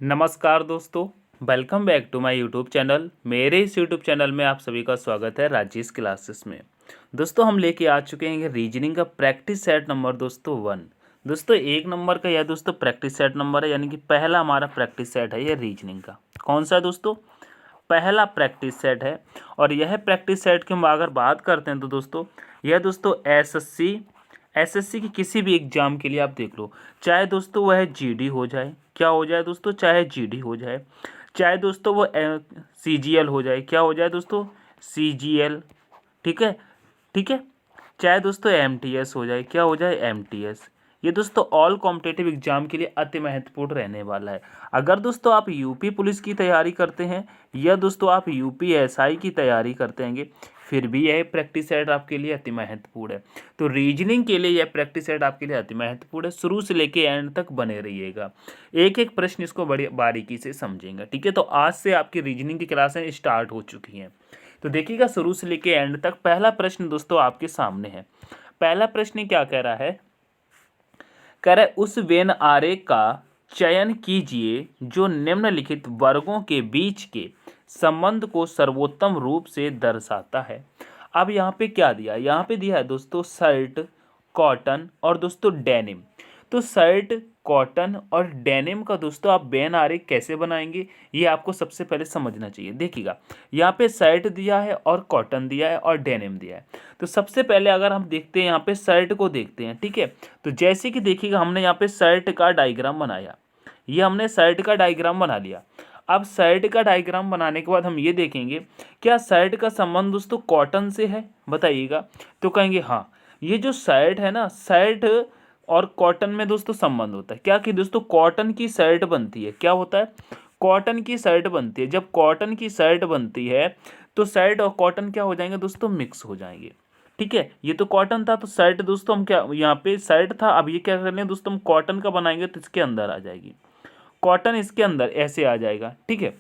नमस्कार दोस्तों, welcome back to my YouTube channel. मेरे इस यूट्यूब चैनल में आप सभी का स्वागत है राजेश क्लासेस में। दोस्तों हम लेके आ चुके हैं रीजनिंग का प्रैक्टिस सेट नंबर दोस्तों 1। दोस्तों 1 नंबर का यह दोस्तों प्रैक्टिस सेट नंबर है, यानी कि पहला हमारा प्रैक्टिस सेट है यह रीजनिंग का। कौन सा दोस्तों? पहला प्रैक्टिस सेट है। और यह प्रैक्टिस सेट की हम अगर बात करते हैं तो दोस्तों यह दोस्तों एसएससी की किसी भी एग्जाम के लिए आप देख लो, चाहे दोस्तों वह जीडी हो जाए, क्या हो जाए दोस्तों, चाहे जीडी हो जाए, चाहे दोस्तों वो सीजीएल हो जाए, क्या हो जाए दोस्तों, सीजीएल। ठीक है, ठीक है। चाहे दोस्तों एमटीएस हो जाए, क्या हो जाए, एमटीएस। ये दोस्तों ऑल कॉम्पिटिटिव एग्जाम के लिए अति महत्वपूर्ण रहने वाला है। अगर दोस्तों आप यूपी पुलिस की तैयारी करते हैं या दोस्तों आप यूपी एसआई की तैयारी करते हैं, फिर भी यह प्रैक्टिस सेट आपके लिए अति महत्वपूर्ण है। तो रीजनिंग के लिए यह प्रैक्टिस सेट आपके लिए अति महत्वपूर्ण है। शुरू से लेके एंड तक बने रहिएगा, एक एक प्रश्न इसको बड़ी बारीकी से समझेंगे। ठीक है, तो आज से आपकी रीजनिंग की क्लासें स्टार्ट हो चुकी हैं, तो देखिएगा शुरू से लेके एंड तक। पहला प्रश्न दोस्तों आपके सामने है। पहला प्रश्न क्या कह रहा है? कह रहा है उस वेन आरेख का चयन कीजिए जो निम्नलिखित वर्गों के बीच के संबंध को सर्वोत्तम रूप से दर्शाता है। अब यहाँ पे क्या दिया है? यहाँ पे दिया है दोस्तों शर्ट, कॉटन और दोस्तों डेनिम। तो शर्ट, कॉटन और डेनिम का दोस्तों आप वेन आरेख कैसे बनाएंगे, ये आपको सबसे पहले समझना चाहिए। देखिएगा यहाँ पे शर्ट दिया है और कॉटन दिया है और डेनिम दिया है। तो सबसे पहले अगर हम देखते हैं यहाँ पे शर्ट को देखते हैं। ठीक है, तो जैसे कि देखिएगा हमने यहाँ पे शर्ट का डायग्राम बनाया, ये हमने शर्ट का डायग्राम बना लिया। अब शर्ट का डायग्राम बनाने के बाद हम ये देखेंगे क्या शर्ट का संबंध दोस्तों कॉटन से है, बताइएगा। तो कहेंगे हाँ, ये जो शर्ट है ना, शर्ट और कॉटन में दोस्तों संबंध होता है। क्या कि दोस्तों कॉटन की शर्ट बनती है, क्या होता है, कॉटन की शर्ट बनती है। जब कॉटन की शर्ट बनती है तो शर्ट और कॉटन क्या हो जाएंगे दोस्तों, मिक्स हो जाएंगे। ठीक है, ये तो कॉटन था तो शर्ट दोस्तों हम क्या, यहाँ पे शर्ट था, अब ये क्या कर रहे हैं दोस्तों, हम कॉटन का बनाएंगे तो इसके अंदर आ जाएगी, कॉटन इसके अंदर ऐसे आ जाएगा। ठीक है,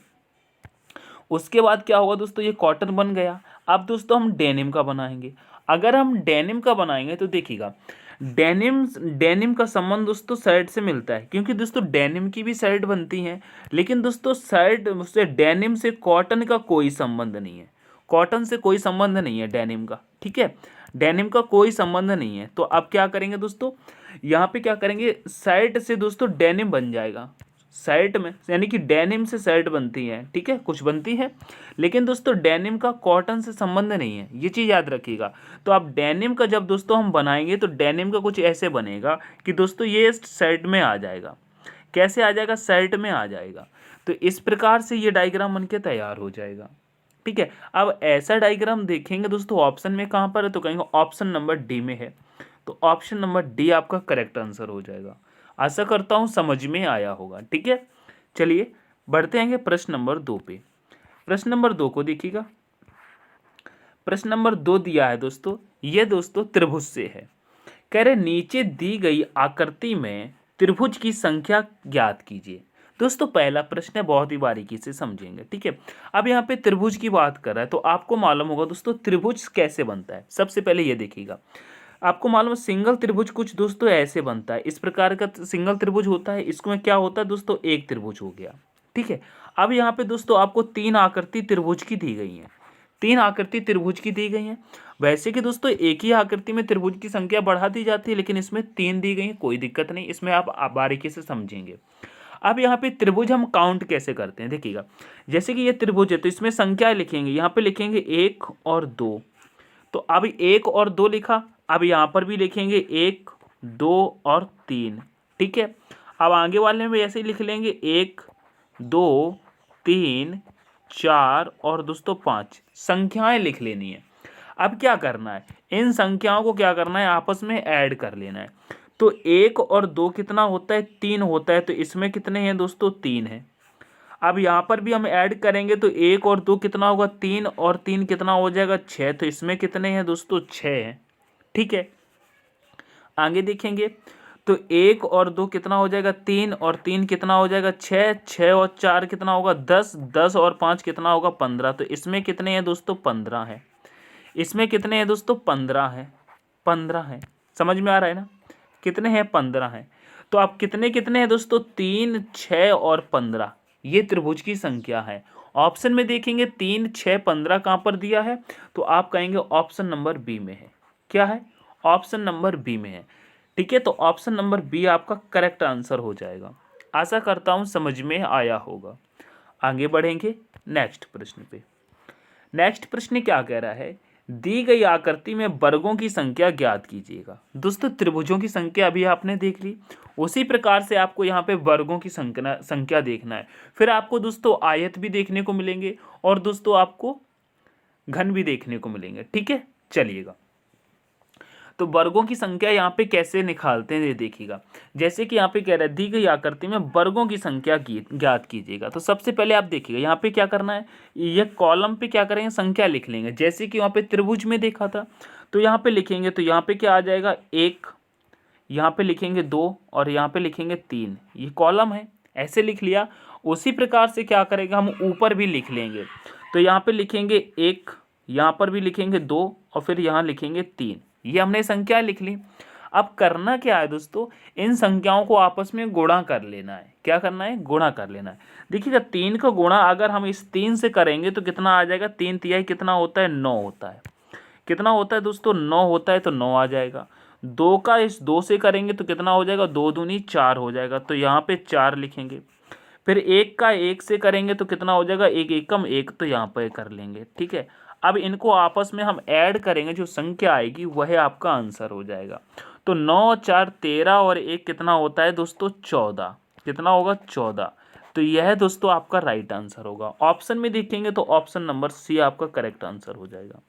उसके बाद क्या होगा दोस्तों, ये कॉटन बन गया। अब दोस्तों हम डेनिम का बनाएंगे। अगर हम डेनिम का बनाएंगे तो देखिएगा डेनिम का संबंध दोस्तों शर्ट से मिलता है, क्योंकि दोस्तों डेनिम की भी शर्ट बनती है। लेकिन दोस्तों शर्ट से डेनिम से कॉटन का कोई संबंध नहीं है, कॉटन से कोई संबंध नहीं है डेनिम का। ठीक है, डेनिम का कोई संबंध नहीं है। तो अब क्या करेंगे दोस्तों, यहाँ पे क्या करेंगे, शर्ट से दोस्तों डेनिम बन जाएगा। शर्ट में यानी कि डेनिम से शर्ट बनती है, ठीक है, कुछ बनती है, लेकिन दोस्तों डेनिम का कॉटन से संबंध नहीं है, ये चीज़ याद रखिएगा। तो आप डेनिम का जब दोस्तों हम बनाएंगे तो डेनिम का कुछ ऐसे बनेगा कि दोस्तों ये शर्ट में आ जाएगा। कैसे आ जाएगा, शर्ट में आ जाएगा। तो इस प्रकार से ये डायग्राम बन के तैयार हो जाएगा। ठीक है, अब ऐसा डायग्राम देखेंगे दोस्तों ऑप्शन में कहाँ पर है, तो कहेंगे ऑप्शन नंबर डी में है। तो ऑप्शन नंबर डी आपका करेक्ट आंसर हो जाएगा। आशा करता हूँ समझ में आया होगा। ठीक है, चलिए बढ़ते हैं प्रश्न नंबर 2 पे। प्रश्न नंबर 2 को देखिएगा। प्रश्न नंबर 2 दिया है दोस्तों, ये दोस्तों त्रिभुज से है। कह रहे नीचे दी गई आकृति में त्रिभुज की संख्या ज्ञात कीजिए। दोस्तों पहला प्रश्न है, बहुत ही बारीकी से समझेंगे। ठीक है, अब यहाँ पे त्रिभुज की बात कर रहा है तो आपको मालूम होगा दोस्तों त्रिभुज कैसे बनता है। सबसे पहले ये देखिएगा, आपको मालूम है सिंगल त्रिभुज कुछ दोस्तों ऐसे बनता है, इस प्रकार का सिंगल त्रिभुज होता है। इसमें क्या होता है दोस्तों, एक त्रिभुज हो गया। ठीक है, अब यहाँ पे दोस्तों आपको 3 आकृति त्रिभुज की दी गई हैं, 3 आकृति त्रिभुज की दी गई हैं। वैसे कि दोस्तों एक ही आकृति में त्रिभुज की संख्या बढ़ा दी जाती है, लेकिन इसमें 3 दी गई हैं, कोई दिक्कत नहीं, इसमें आप बारीकी से समझेंगे। अब यहाँ पे त्रिभुज हम काउंट कैसे करते हैं, देखिएगा जैसे कि ये त्रिभुज है तो इसमें संख्या लिखेंगे, यहाँ पे लिखेंगे 1 और 2। तो अब 1 और 2 लिखा, अब यहाँ पर भी लिखेंगे 1, 2 और 3। ठीक है, अब आगे वाले में ऐसे ही लिख लेंगे 1, 2, 3, 4 और दोस्तों 5। संख्याएं लिख लेनी है। अब क्या करना है, इन संख्याओं को क्या करना है, आपस में ऐड कर लेना है। तो 1 और 2 कितना होता है, 3 होता है। तो इसमें कितने हैं दोस्तों, 3 है। अब यहाँ पर भी हम ऐड करेंगे तो 1 और 2 कितना होगा, 3 और 3 कितना हो जाएगा, 6। तो इसमें कितने हैं दोस्तों, 6 हैं। ठीक है, आगे देखेंगे तो 1 और 2 कितना हो जाएगा, 3 और 3 कितना हो जाएगा, 6। 6 और 4 कितना होगा, 10। 10 और 5 कितना होगा, 15। तो इसमें कितने हैं दोस्तों, 15 है। इसमें कितने हैं दोस्तों, 15 है। 15 है, समझ में आ रहा है ना, कितने हैं, 15 हैं। तो आप कितने कितने हैं दोस्तों, 3, 6 और 15, ये त्रिभुज की संख्या है। ऑप्शन में देखेंगे 3, 6, 15 कहाँ पर दिया है, तो आप कहेंगे ऑप्शन नंबर बी में है। क्या है, ऑप्शन नंबर बी में है। ठीक है, तो ऑप्शन नंबर बी आपका करेक्ट आंसर हो जाएगा। आशा करता हूँ समझ में आया होगा। आगे बढ़ेंगे नेक्स्ट प्रश्न पे। नेक्स्ट प्रश्न क्या कह रहा है, दी गई आकृति में वर्गों की संख्या ज्ञात कीजिएगा। दोस्तों त्रिभुजों की संख्या अभी आपने देख ली, उसी प्रकार से आपको यहाँ पे वर्गों की संख्या देखना है। फिर आपको दोस्तों आयत भी देखने को मिलेंगे और दोस्तों आपको घन भी देखने को मिलेंगे। ठीक है, चलिएगा। तो वर्गों की संख्या यहाँ पे कैसे निकालते हैं ये देखिएगा। जैसे कि यहाँ पे कह रहा है दी गई आकृति में वर्गों की संख्या ज्ञात कीजिएगा। तो सबसे पहले आप देखिएगा यहाँ पे क्या करना है, ये कॉलम पे क्या करेंगे, संख्या लिख लेंगे। जैसे कि वहाँ पे त्रिभुज में देखा था, तो यहाँ पे लिखेंगे, तो यहाँ पे क्या आ जाएगा 1, यहाँ पे लिखेंगे 2 और यहाँ पे लिखेंगे 3, ये कॉलम है, ऐसे लिख लिया। उसी प्रकार से क्या करेंगे, हम ऊपर भी लिख लेंगे। तो यहाँ पे लिखेंगे 1, यहाँ पर भी लिखेंगे 2 और फिर यहाँ लिखेंगे 3, ये हमने संख्या लिख ली। अब करना क्या है दोस्तों, इन संख्याओं को आपस में गुणा कर लेना है। क्या करना है, गुणा कर लेना है। देखिएगा 3 का गुणा अगर हम इस 3 से करेंगे तो कितना आ जाएगा, 3 तिहाई कितना होता है, 9 होता है। कितना होता है दोस्तों, 9 होता है, तो 9 आ जाएगा। 2 का इस 2 से करेंगे तो कितना हो जाएगा, 2 दूनी 4 हो जाएगा, तो यहाँ पे 4 लिखेंगे। फिर 1 का 1 से करेंगे तो कितना हो जाएगा, 1 एकम 1, तो यहाँ पे कर लेंगे। ठीक है, अब इनको आपस में हम ऐड करेंगे, जो संख्या आएगी वह आपका आंसर हो जाएगा। तो 9, 4, 13 और 1 कितना होता है दोस्तों, 14। कितना होगा, 14। तो यह दोस्तों आपका राइट आंसर होगा। ऑप्शन में देखेंगे तो ऑप्शन नंबर सी आपका करेक्ट आंसर हो जाएगा।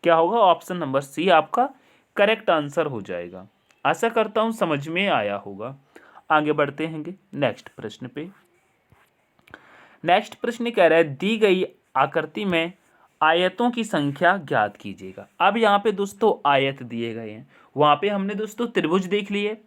क्या होगा, ऑप्शन नंबर सी आपका करेक्ट आंसर हो जाएगा। आशा करता हूँ समझ में आया होगा। आगे बढ़ते हैं नेक्स्ट प्रश्न पे। नेक्स्ट प्रश्न कह रहा है दी गई आकृति में आयतों की संख्या ज्ञात कीजिएगा। अब यहाँ पे दोस्तों आयत दिए गए हैं, वहाँ पे हमने दोस्तों त्रिभुज देख लिए,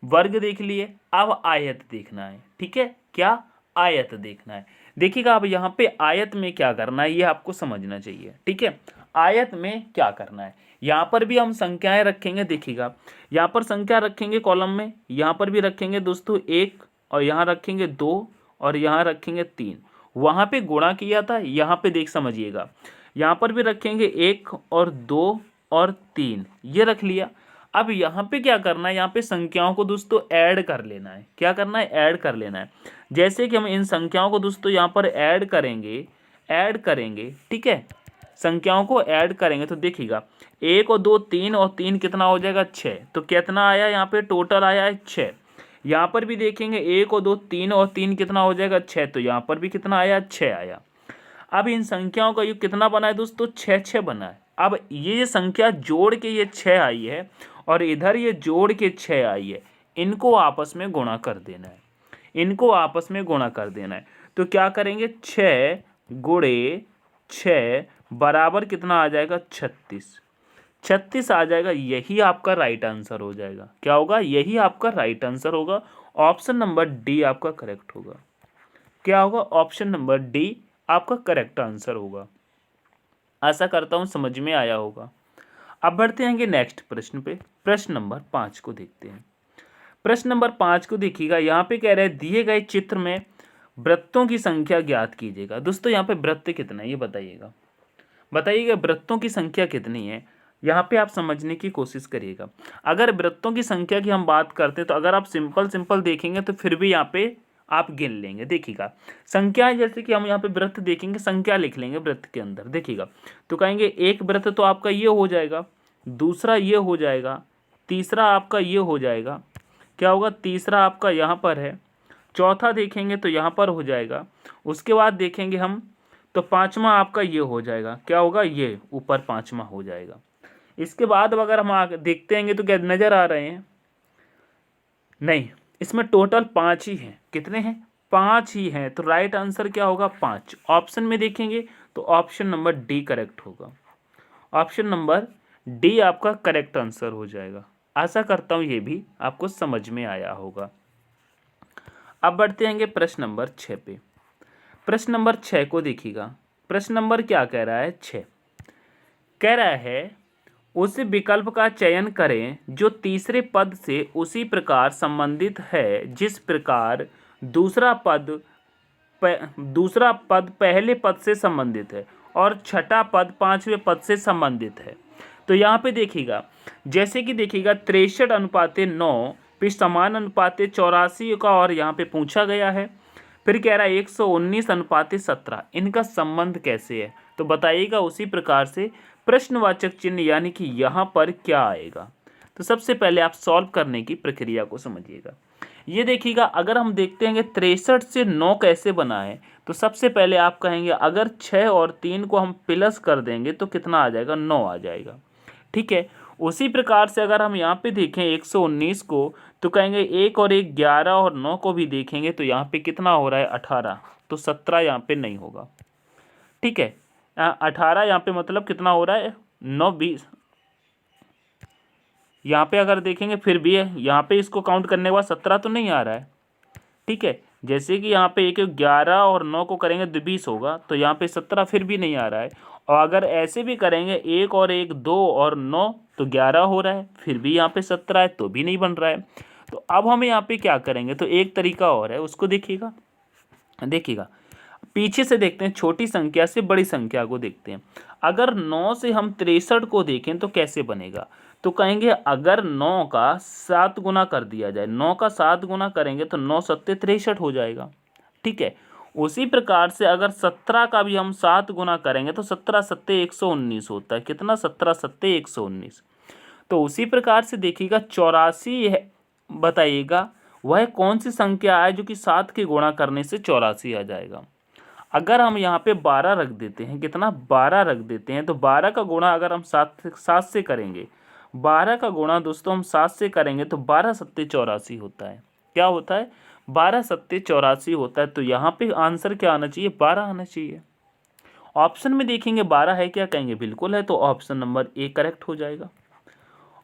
वर्ग देख लिए, अब आयत देखना है। ठीक है, क्या, आयत देखना है। देखिएगा अब यहाँ पे आयत में क्या करना है ये आपको समझना चाहिए। ठीक है, आयत में क्या करना है, यहाँ पर भी हम संख्याएं रखेंगे। देखिएगा यहाँ पर संख्या रखेंगे कॉलम में, यहाँ पर भी रखेंगे दोस्तों 1 और यहाँ रखेंगे 2 और यहाँ रखेंगे 3। वहाँ पे गुणा किया था, यहाँ पे देख समझिएगा, यहाँ पर भी रखेंगे 1 और 2 और 3, ये रख लिया। अब यहाँ पे क्या करना है, यहाँ पे संख्याओं को दोस्तों ऐड कर लेना है। क्या करना है, ऐड कर लेना है। जैसे कि हम इन संख्याओं को दोस्तों यहाँ पर ऐड करेंगे। ठीक है, संख्याओं को ऐड करेंगे तो देखिएगा 1 और 2, 3 और 3 कितना हो जाएगा, 6। तो कितना आया, यहाँ पे टोटल आया है 6। यहाँ पर भी देखेंगे 1 और 2, 3 और 3 कितना हो जाएगा, 6। तो यहाँ पर भी कितना आया, 6 आया। अब इन संख्याओं का योग कितना बना है दोस्तों, 6 बना है। अब ये संख्या जोड़ के ये 6 आई है और इधर ये जोड़ के 6 आई है, इनको आपस में गुणा कर देना है। इनको आपस में गुणा कर देना है। तो क्या करेंगे, 6 गुणे 6 बराबर कितना आ जाएगा, 36। 36 आ जाएगा, यही आपका राइट आंसर हो जाएगा। क्या होगा, यही आपका राइट आंसर होगा। ऑप्शन नंबर डी आपका करेक्ट होगा। क्या होगा, ऑप्शन नंबर डी आपका करेक्ट आंसर होगा। आशा करता हूँ समझ में आया होगा। अब बढ़ते हैं नेक्स्ट प्रश्न पे। प्रश्न नंबर 5 को देखते हैं। प्रश्न नंबर 5 को देखिएगा, यहाँ पे कह रहे हैं दिए गए चित्र में वृत्तों की संख्या ज्ञात कीजिएगा। दोस्तों यहाँ पे वृत्त कितना है ये बताइएगा वृत्तों की संख्या कितनी है, यहाँ पे आप समझने की कोशिश करिएगा। अगर वृत्तों की संख्या की हम बात करते हैं तो अगर आप सिंपल देखेंगे तो फिर भी यहाँ पे आप गिन लेंगे। देखिएगा संख्याएं, जैसे कि हम यहाँ पे वृत्त देखेंगे, संख्या लिख लेंगे वृत्त के अंदर। देखिएगा तो कहेंगे एक वृत्त तो आपका ये हो जाएगा, दूसरा ये हो जाएगा, तीसरा आपका ये हो जाएगा। क्या होगा, तीसरा आपका यहाँ पर है, चौथा देखेंगे तो यहाँ पर हो जाएगा। उसके बाद देखेंगे हम तो पाँचवा आपका ये हो जाएगा। क्या होगा, ये ऊपर पाँचवा हो जाएगा। इसके बाद अगर हम आगे देखते हैं तो क्या नज़र आ रहे हैं, नहीं, इसमें टोटल 5 ही हैं। कितने हैं, 5 ही हैं। तो राइट आंसर क्या होगा, 5। ऑप्शन में देखेंगे तो ऑप्शन नंबर डी करेक्ट होगा। ऑप्शन नंबर डी आपका करेक्ट आंसर हो जाएगा। आशा करता हूँ ये भी आपको समझ में आया होगा। अब बढ़ते हैं प्रश्न नंबर 6 पे। प्रश्न नंबर 6 को देखिएगा। प्रश्न नंबर क्या कह रहा है, 6 कह रहा है उस विकल्प का चयन करें जो तीसरे पद से उसी प्रकार संबंधित है जिस प्रकार दूसरा पद पहले पद से संबंधित है और छठा पद पांचवें पद से संबंधित है। तो यहाँ पे देखिएगा, जैसे कि देखिएगा 63:9 पे समान अनुपाते 84 का और यहाँ पे पूछा गया है। फिर कह रहा है 119:17, इनका संबंध कैसे है? तो बताइएगा उसी प्रकार से प्रश्नवाचक चिन्ह यानी कि यहाँ पर क्या आएगा। तो सबसे पहले आप सॉल्व करने की प्रक्रिया को समझिएगा। ये देखिएगा, अगर हम देखते हैं कि 63 से 9 कैसे बना है, तो सबसे पहले आप कहेंगे अगर 6 और 3 को हम प्लस कर देंगे तो कितना आ जाएगा? 9 आ जाएगा। ठीक है, उसी प्रकार से अगर हम यहाँ पे देखें 119 को, तो कहेंगे 1 और 1 11 और 9 को भी देखेंगे तो यहाँ पे कितना हो रहा है? 18। तो 17 यहाँ पे नहीं होगा। ठीक है, 18 यहाँ पे मतलब कितना हो रहा है? 9 20। यहाँ पे अगर देखेंगे फिर भी है, यहाँ पे इसको काउंट करने के बाद 17 तो नहीं आ रहा है। ठीक है, जैसे कि यहाँ पे 11 और 9 को करेंगे तो 20 होगा, तो यहाँ पे 17 फिर भी नहीं आ रहा है। और अगर ऐसे भी करेंगे 1 और 1 2 और 9 तो 11 हो रहा है, फिर भी यहाँ पे 17 है तो भी नहीं बन रहा है। तो अब हम यहाँ पे क्या करेंगे? तो एक तरीका और है, उसको देखिएगा। पीछे से देखते हैं, छोटी संख्या से बड़ी संख्या को देखते हैं। अगर 9 से हम 63 को देखें तो कैसे बनेगा? तो कहेंगे अगर 9 का 7 गुना कर दिया जाए, 9 का 7 गुना करेंगे तो 9 सत्ते 63 हो जाएगा। ठीक है, उसी प्रकार से अगर 17 का भी हम 7 गुना करेंगे तो 17 सत्ते 119 होता है। कितना? 17 सत्ते 119। तो उसी प्रकार से देखिएगा 84 है, बताइएगा वह कौन सी संख्या है जो कि 7 के गुणा करने से 84 आ जाएगा। अगर हम यहाँ पे 12 रख देते हैं, कितना? 12 रख देते हैं, तो 12 का गुणा अगर हम 7 से करेंगे, 12 का गुणा दोस्तों हम 7 से करेंगे तो 12 सत्ते 84 होता है। क्या होता है? 12 सत्ते 84 होता है। तो यहाँ पे आंसर क्या आना चाहिए? 12 आना चाहिए। ऑप्शन में देखेंगे 12 है क्या? कहेंगे बिल्कुल है, तो ऑप्शन नंबर ए करेक्ट हो जाएगा।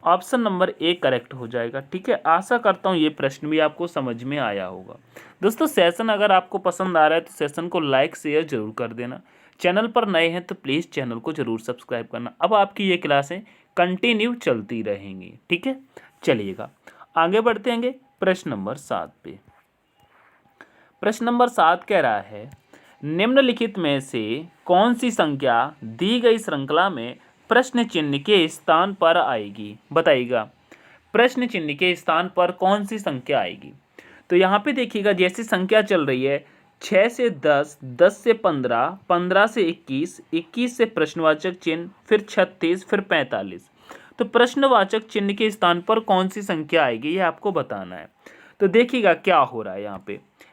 ऑप्शन नंबर ए करेक्ट हो जाएगा। ठीक है, आशा करता हूँ ये प्रश्न भी आपको समझ में आया होगा। दोस्तों सेशन अगर आपको पसंद आ रहा है तो सेशन को लाइक शेयर जरूर कर देना। चैनल पर नए हैं तो प्लीज़ चैनल को जरूर सब्सक्राइब करना। अब आपकी ये क्लासें कंटिन्यू चलती रहेंगी। ठीक है, चलिएगा आगे बढ़ते हैं प्रश्न नंबर 7 पे। प्रश्न नंबर 7 कह रहा है निम्नलिखित में से कौन सी संख्या दी गई श्रृंखला में प्रश्न चिन्ह के स्थान पर आएगी? बताइएगा प्रश्न चिन्ह के स्थान पर कौन सी संख्या आएगी। तो यहाँ पे देखिएगा जैसी संख्या चल रही है 6 से 10, 10 से 15, 15 से 21, 21 से प्रश्नवाचक चिन्ह, फिर 36, फिर 45। तो प्रश्नवाचक चिन्ह के स्थान पर कौन सी संख्या आएगी ये आपको बताना है। तो देखिएगा क्या हो रहा है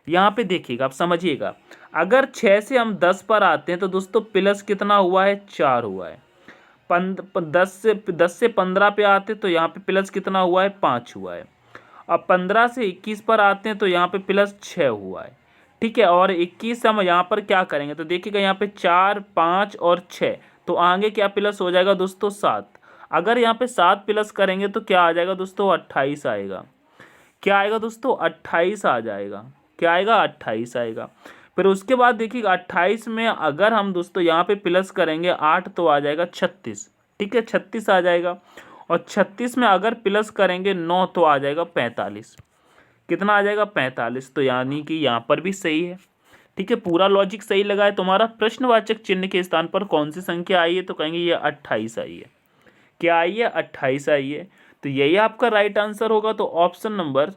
यहाँ पे देखिएगा, आप समझिएगा। अगर 6 से हम 10 पर आते हैं तो दोस्तों प्लस कितना हुआ है? 4 हुआ है। 10 से 15 पे आते तो यहाँ पे प्लस कितना हुआ है? 5 हुआ है। अब 15 से 21 पर आते हैं तो यहाँ पे प्लस 6 हुआ है। ठीक है, और 21 से हम यहाँ पर क्या करेंगे? तो देखिएगा यहाँ पे 4, 5 और 6, तो आगे क्या प्लस हो जाएगा दोस्तों? 7। अगर यहाँ पे 7 प्लस करेंगे तो क्या आ जाएगा दोस्तों? 28 आएगा। क्या आएगा दोस्तों? 28 आ जाएगा। क्या आएगा? 28 आएगा। फिर उसके बाद देखिएगा 28 में अगर हम दोस्तों यहाँ पे प्लस करेंगे 8 तो आ जाएगा 36। ठीक है, 36 आ जाएगा। और 36 में अगर प्लस करेंगे 9 तो आ जाएगा 45। कितना आ जाएगा? 45। तो यानी कि यहाँ पर भी सही है। ठीक है, पूरा लॉजिक सही लगा है तुम्हारा। प्रश्नवाचक चिन्ह के स्थान पर कौन सी संख्या आई है? तो कहेंगे ये 28 आई है। क्या आई है? 28 आई है। तो यही आपका राइट आंसर होगा। तो ऑप्शन नंबर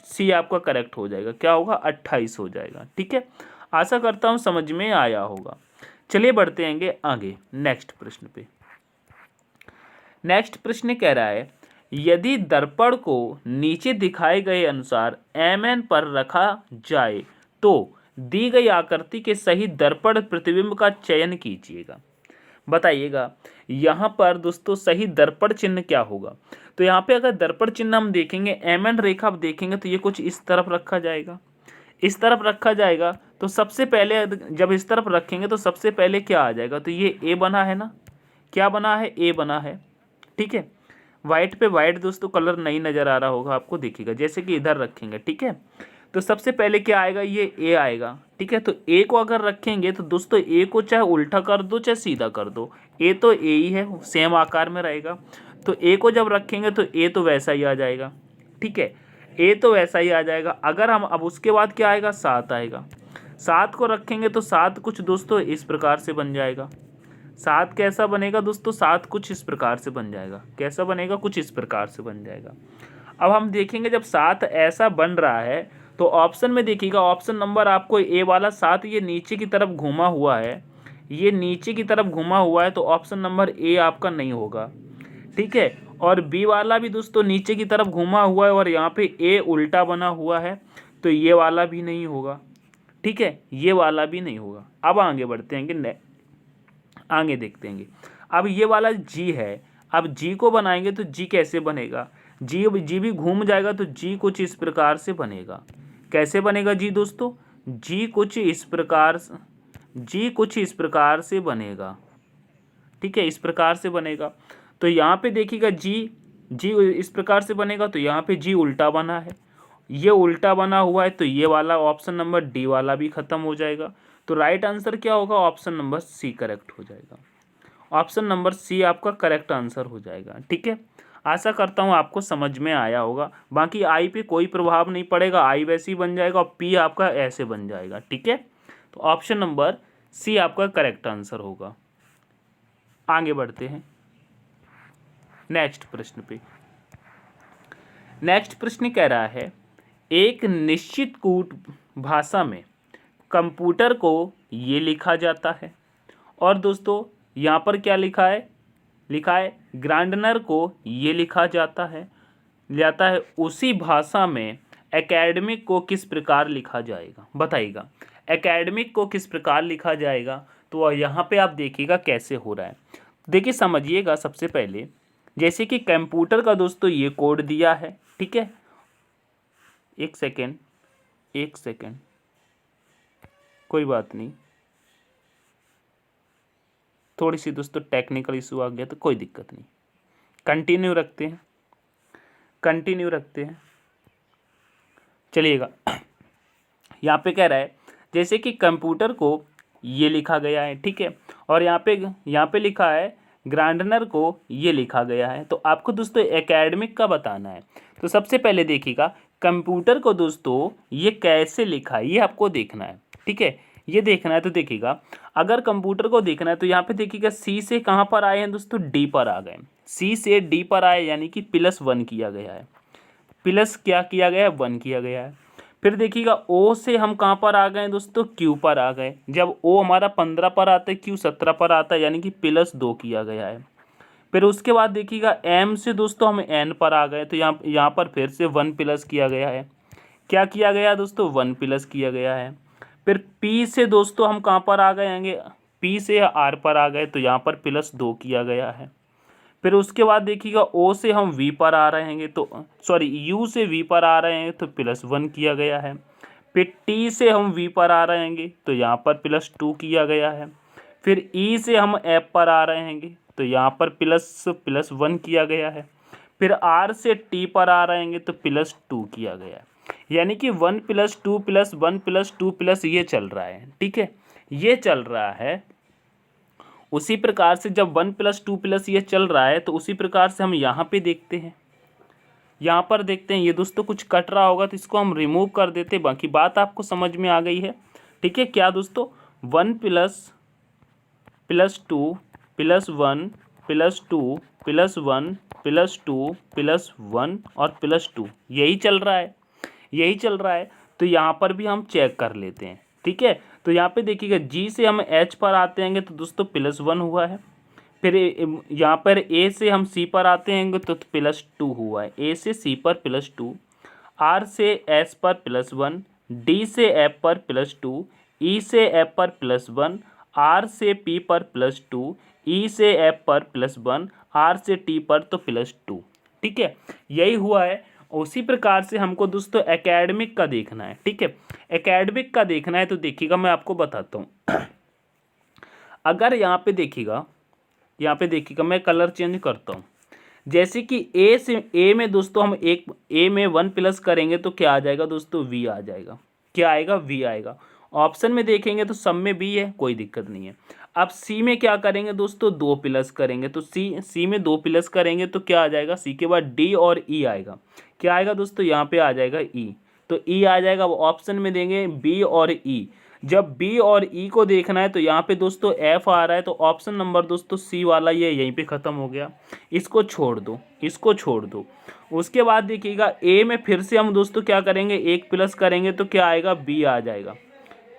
सी आपका करेक्ट हो जाएगा। क्या होगा? 28 हो जाएगा। ठीक है, आशा करता हूँ समझ में आया होगा। चलिए बढ़ते हैं आगे नेक्स्ट प्रश्न पे। नेक्स्ट प्रश्न कह रहा है यदि दर्पण को नीचे दिखाए गए अनुसार mn पर रखा जाए तो दी गई आकृति के सही दर्पण प्रतिबिंब का चयन कीजिएगा। बताइएगा यहाँ पर दोस्तों सही दर्पण चिन्ह क्या होगा। तो यहाँ पे अगर दर्पण चिन्ह हम देखेंगे mn रेखा देखेंगे तो ये कुछ इस तरफ रखा जाएगा, इस तरफ रखा जाएगा। तो सबसे पहले जब इस तरफ रखेंगे तो सबसे पहले क्या आ जाएगा? तो ये ए बना है ना, क्या बना है? ए बना है। ठीक है, वाइट पे वाइट दोस्तों कलर नहीं नज़र आ रहा होगा आपको, देखिएगा जैसे कि इधर रखेंगे। ठीक है, तो सबसे पहले क्या आएगा? ये ए आएगा। ठीक है। तो ए को अगर रखेंगे तो दोस्तों ए को चाहे उल्टा कर दो चाहे सीधा कर दो, ए तो ए ही है, सेम आकार में रहेगा। तो ए को जब रखेंगे तो ए तो वैसा ही आ जाएगा, ठीक है, ए तो वैसा ही आ जाएगा। अगर हम अब उसके बाद क्या आएगा, 7 आएगा। 7 को रखेंगे तो 7 कुछ दोस्तों इस प्रकार से बन जाएगा। 7 कैसा बनेगा दोस्तों, 7 कुछ इस प्रकार से बन जाएगा। कैसा बनेगा, कुछ इस प्रकार से बन जाएगा। अब हम देखेंगे जब 7 ऐसा बन रहा है तो ऑप्शन में देखिएगा, ऑप्शन नंबर आपको ए वाला 7 ये नीचे की तरफ घूमा हुआ है, ये नीचे की तरफ घूमा हुआ है, तो ऑप्शन नंबर ए आपका नहीं होगा, ठीक है। और बी वाला भी दोस्तों नीचे की तरफ घूमा हुआ है और यहाँ पे ए उल्टा बना हुआ है, तो ये वाला भी नहीं होगा, ठीक है, ये वाला भी नहीं होगा। अब आगे बढ़ते हैं, आगे देखते हैं। अब ये वाला जी है, अब जी को बनाएंगे तो जी कैसे बनेगा, जी भी घूम जाएगा तो जी कुछ इस प्रकार से बनेगा। कैसे बनेगा जी दोस्तों, जी कुछ इस प्रकार से बनेगा, ठीक है, इस प्रकार से बनेगा। तो यहाँ पे देखिएगा जी इस प्रकार से बनेगा, तो यहाँ पे जी उल्टा बना है, ये उल्टा बना हुआ है, तो ये वाला ऑप्शन नंबर डी वाला भी खत्म हो जाएगा। तो राइट आंसर क्या होगा, ऑप्शन नंबर सी करेक्ट हो जाएगा। ऑप्शन नंबर सी आपका करेक्ट आंसर हो जाएगा, ठीक है। आशा करता हूँ आपको समझ में आया होगा। बाकी आई पे कोई प्रभाव नहीं पड़ेगा, आई वैसे ही बन जाएगा और पी आपका ऐसे बन जाएगा, ठीक है। तो ऑप्शन नंबर सी आपका करेक्ट आंसर होगा। आगे बढ़ते हैं नेक्स्ट प्रश्न पे। नेक्स्ट प्रश्न कह रहा है, एक निश्चित कूट भाषा में कंप्यूटर को ये लिखा जाता है, और दोस्तों यहाँ पर क्या लिखा है ग्राइंडर को ये लिखा जाता है उसी भाषा में एकेडमिक को किस प्रकार लिखा जाएगा, बताइएगा। एकेडमिक को किस प्रकार लिखा जाएगा, तो यहाँ पे आप देखिएगा कैसे हो रहा है। देखिए समझिएगा, सबसे पहले जैसे कि कंप्यूटर का दोस्तों ये कोड दिया है, ठीक है, एक सेकेंड, कोई बात नहीं, थोड़ी सी दोस्तों टेक्निकल इशू आ गया तो कोई दिक्कत नहीं, कंटिन्यू रखते हैं। चलिएगा, यहाँ पे कह रहा है जैसे कि कंप्यूटर को ये लिखा गया है, ठीक है, और यहाँ पे लिखा है ग्राइंडर को ये लिखा गया है। तो आपको दोस्तों एकेडमिक का बताना है। तो सबसे पहले देखिएगा कंप्यूटर को दोस्तों ये कैसे लिखा है, ये आपको देखना है, ठीक है, ये देखना है। तो देखिएगा, अगर कंप्यूटर को देखना है तो यहाँ पे देखिएगा सी से कहाँ पर आए हैं दोस्तों, डी पर आ गए। सी से डी पर आए यानी कि +1 किया गया है, प्लस क्या किया गया है, 1 किया गया है। फिर देखिएगा ओ से हम कहाँ पर आ गए दोस्तों, क्यू पर आ गए। जब ओ हमारा 15 पर आता है, क्यू 17 पर आता है, यानी कि +2 किया गया है। फिर उसके बाद देखिएगा एम से दोस्तों हम एन पर आ गए, तो यहाँ पर फिर से 1 प्लस किया गया है। क्या किया गया दोस्तों, 1 प्लस किया गया है। फिर पी से दोस्तों हम कहाँ पर आ गए होंगे, पी से आर पर आ गए, तो यहाँ पर +2 किया गया है। फिर उसके बाद देखिएगा ओ से हम वी पर आ रहे हैं, तो सॉरी यू से वी पर आ रहे हैं, तो +1 किया गया है। फिर टी से हम वी पर आ रहे हैं, तो यहाँ पर +2 किया गया है। फिर ई से हम एफ पर आ रहे हैं, तो यहाँ पर +1 किया गया है। फिर आर से टी पर आ रहे हैं, तो +2 किया गया है। यानी कि 1 + 2 + 1 + 2 + ये चल रहा है, ठीक है, ये चल रहा है। उसी प्रकार से जब 1 + 2 + ये चल रहा है, तो उसी प्रकार से हम यहाँ पे देखते हैं, यहाँ पर देखते हैं। ये दोस्तों कुछ कट रहा होगा तो इसको हम रिमूव कर देते हैं, बाकी बात आपको समझ में आ गई है, ठीक है। क्या दोस्तों, 1 + 2 + 1 + 2 + 1 + 2 + 1 और +2 यही चल रहा है। तो यहाँ पर भी हम चेक कर लेते हैं, ठीक है। तो यहाँ पे देखिएगा जी से हम एच पर आते हैं तो दोस्तों +1 हुआ है। फिर यहाँ पर ए से हम सी पर आते हैं तो +2 हुआ है, ए से सी पर +2, आर से एस पर +1, डी से एफ पर +2, ई से एफ पर +1, आर से पी पर +2, ई से एफ पर +1, आर से टी पर तो +2, ठीक है, यही हुआ है। उसी प्रकार से हमको दोस्तों एकेडमिक का देखना है, ठीक है। एकेडमिक का देखना है तो देखिएगा मैं आपको बताता हूँ। अगर यहाँ पे देखिएगा मैं कलर चेंज करता हूँ। जैसे कि ए में दोस्तों हम ए में 1 प्लस करेंगे तो क्या आ जाएगा दोस्तों, वी आ जाएगा। क्या आएगा, वी आएगा। ऑप्शन में देखेंगे तो सब में बी है, कोई दिक्कत नहीं है। अब सी में क्या करेंगे दोस्तों, 2 प्लस करेंगे, तो सी में 2 प्लस करेंगे तो क्या आ जाएगा, सी के बाद डी और ई आएगा। क्या आएगा दोस्तों, यहाँ पे आ जाएगा ई, तो ई आ जाएगा। अब ऑप्शन में देंगे बी और ई, जब बी और ई को देखना है तो यहाँ पे दोस्तों एफ आ रहा है, तो ऑप्शन नंबर दोस्तों सी वाला ये यहीं पे ख़त्म हो गया। इसको छोड़ दो, इसको छोड़ दो। उसके बाद देखिएगा ए में फिर से हम दोस्तों क्या करेंगे, 1 प्लस करेंगे तो क्या आएगा, बी आ जाएगा।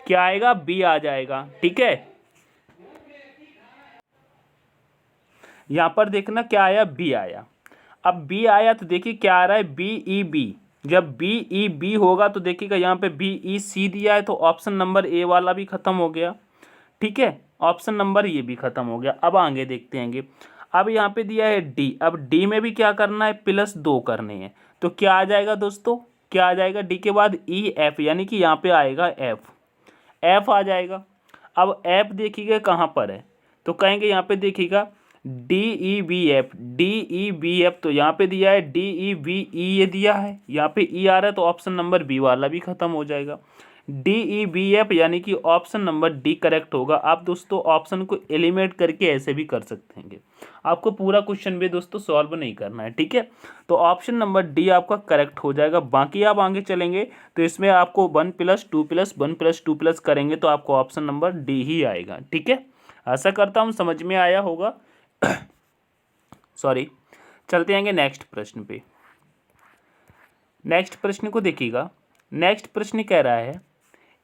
क्या आएगा, बी आ जाएगा। ठीक है, यहाँ पर देखना क्या आया, बी आया। अब बी आया तो देखिए क्या आ रहा है, बी ई बी। जब बी ई बी होगा तो देखिएगा यहाँ पे बी ई सी दिया है, तो ऑप्शन नंबर ए वाला भी ख़त्म हो गया। ठीक है, ऑप्शन नंबर ये भी ख़त्म हो गया। अब आगे देखते हैंगे। अब यहाँ पे दिया है डी, अब डी में भी क्या करना है, +2 करने हैं, तो क्या आ जाएगा दोस्तों, क्या आ जाएगा, डी के बाद ई एफ, यानी कि यहाँ पे आएगा एफ, एफ आ जाएगा। अब एफ देखिएगा कहाँ पर है, तो कहेंगे यहाँ पे देखिएगा D E B F, D E B F, तो यहाँ पे दिया है डी ई बी ई, ये दिया है, यहाँ पे ई आ रहा है, तो ऑप्शन नंबर बी वाला भी खत्म हो जाएगा। डी ई बी एफ यानी कि ऑप्शन नंबर डी करेक्ट होगा। आप दोस्तों ऑप्शन को एलिमिनेट करके ऐसे भी कर सकते हैं, आपको पूरा क्वेश्चन भी दोस्तों सॉल्व नहीं करना है। ठीक है, तो ऑप्शन नंबर डी आपका करेक्ट हो जाएगा। बाकी आप आगे चलेंगे तो इसमें आपको 1 + 2 + 1 + 2 + करेंगे तो आपको ऑप्शन नंबर डी ही आएगा। ठीक है, आशा करता हूँ समझ में आया होगा। सॉरी, चलते आएंगे नेक्स्ट प्रश्न पे। नेक्स्ट प्रश्न को देखिएगा। नेक्स्ट प्रश्न कह रहा है,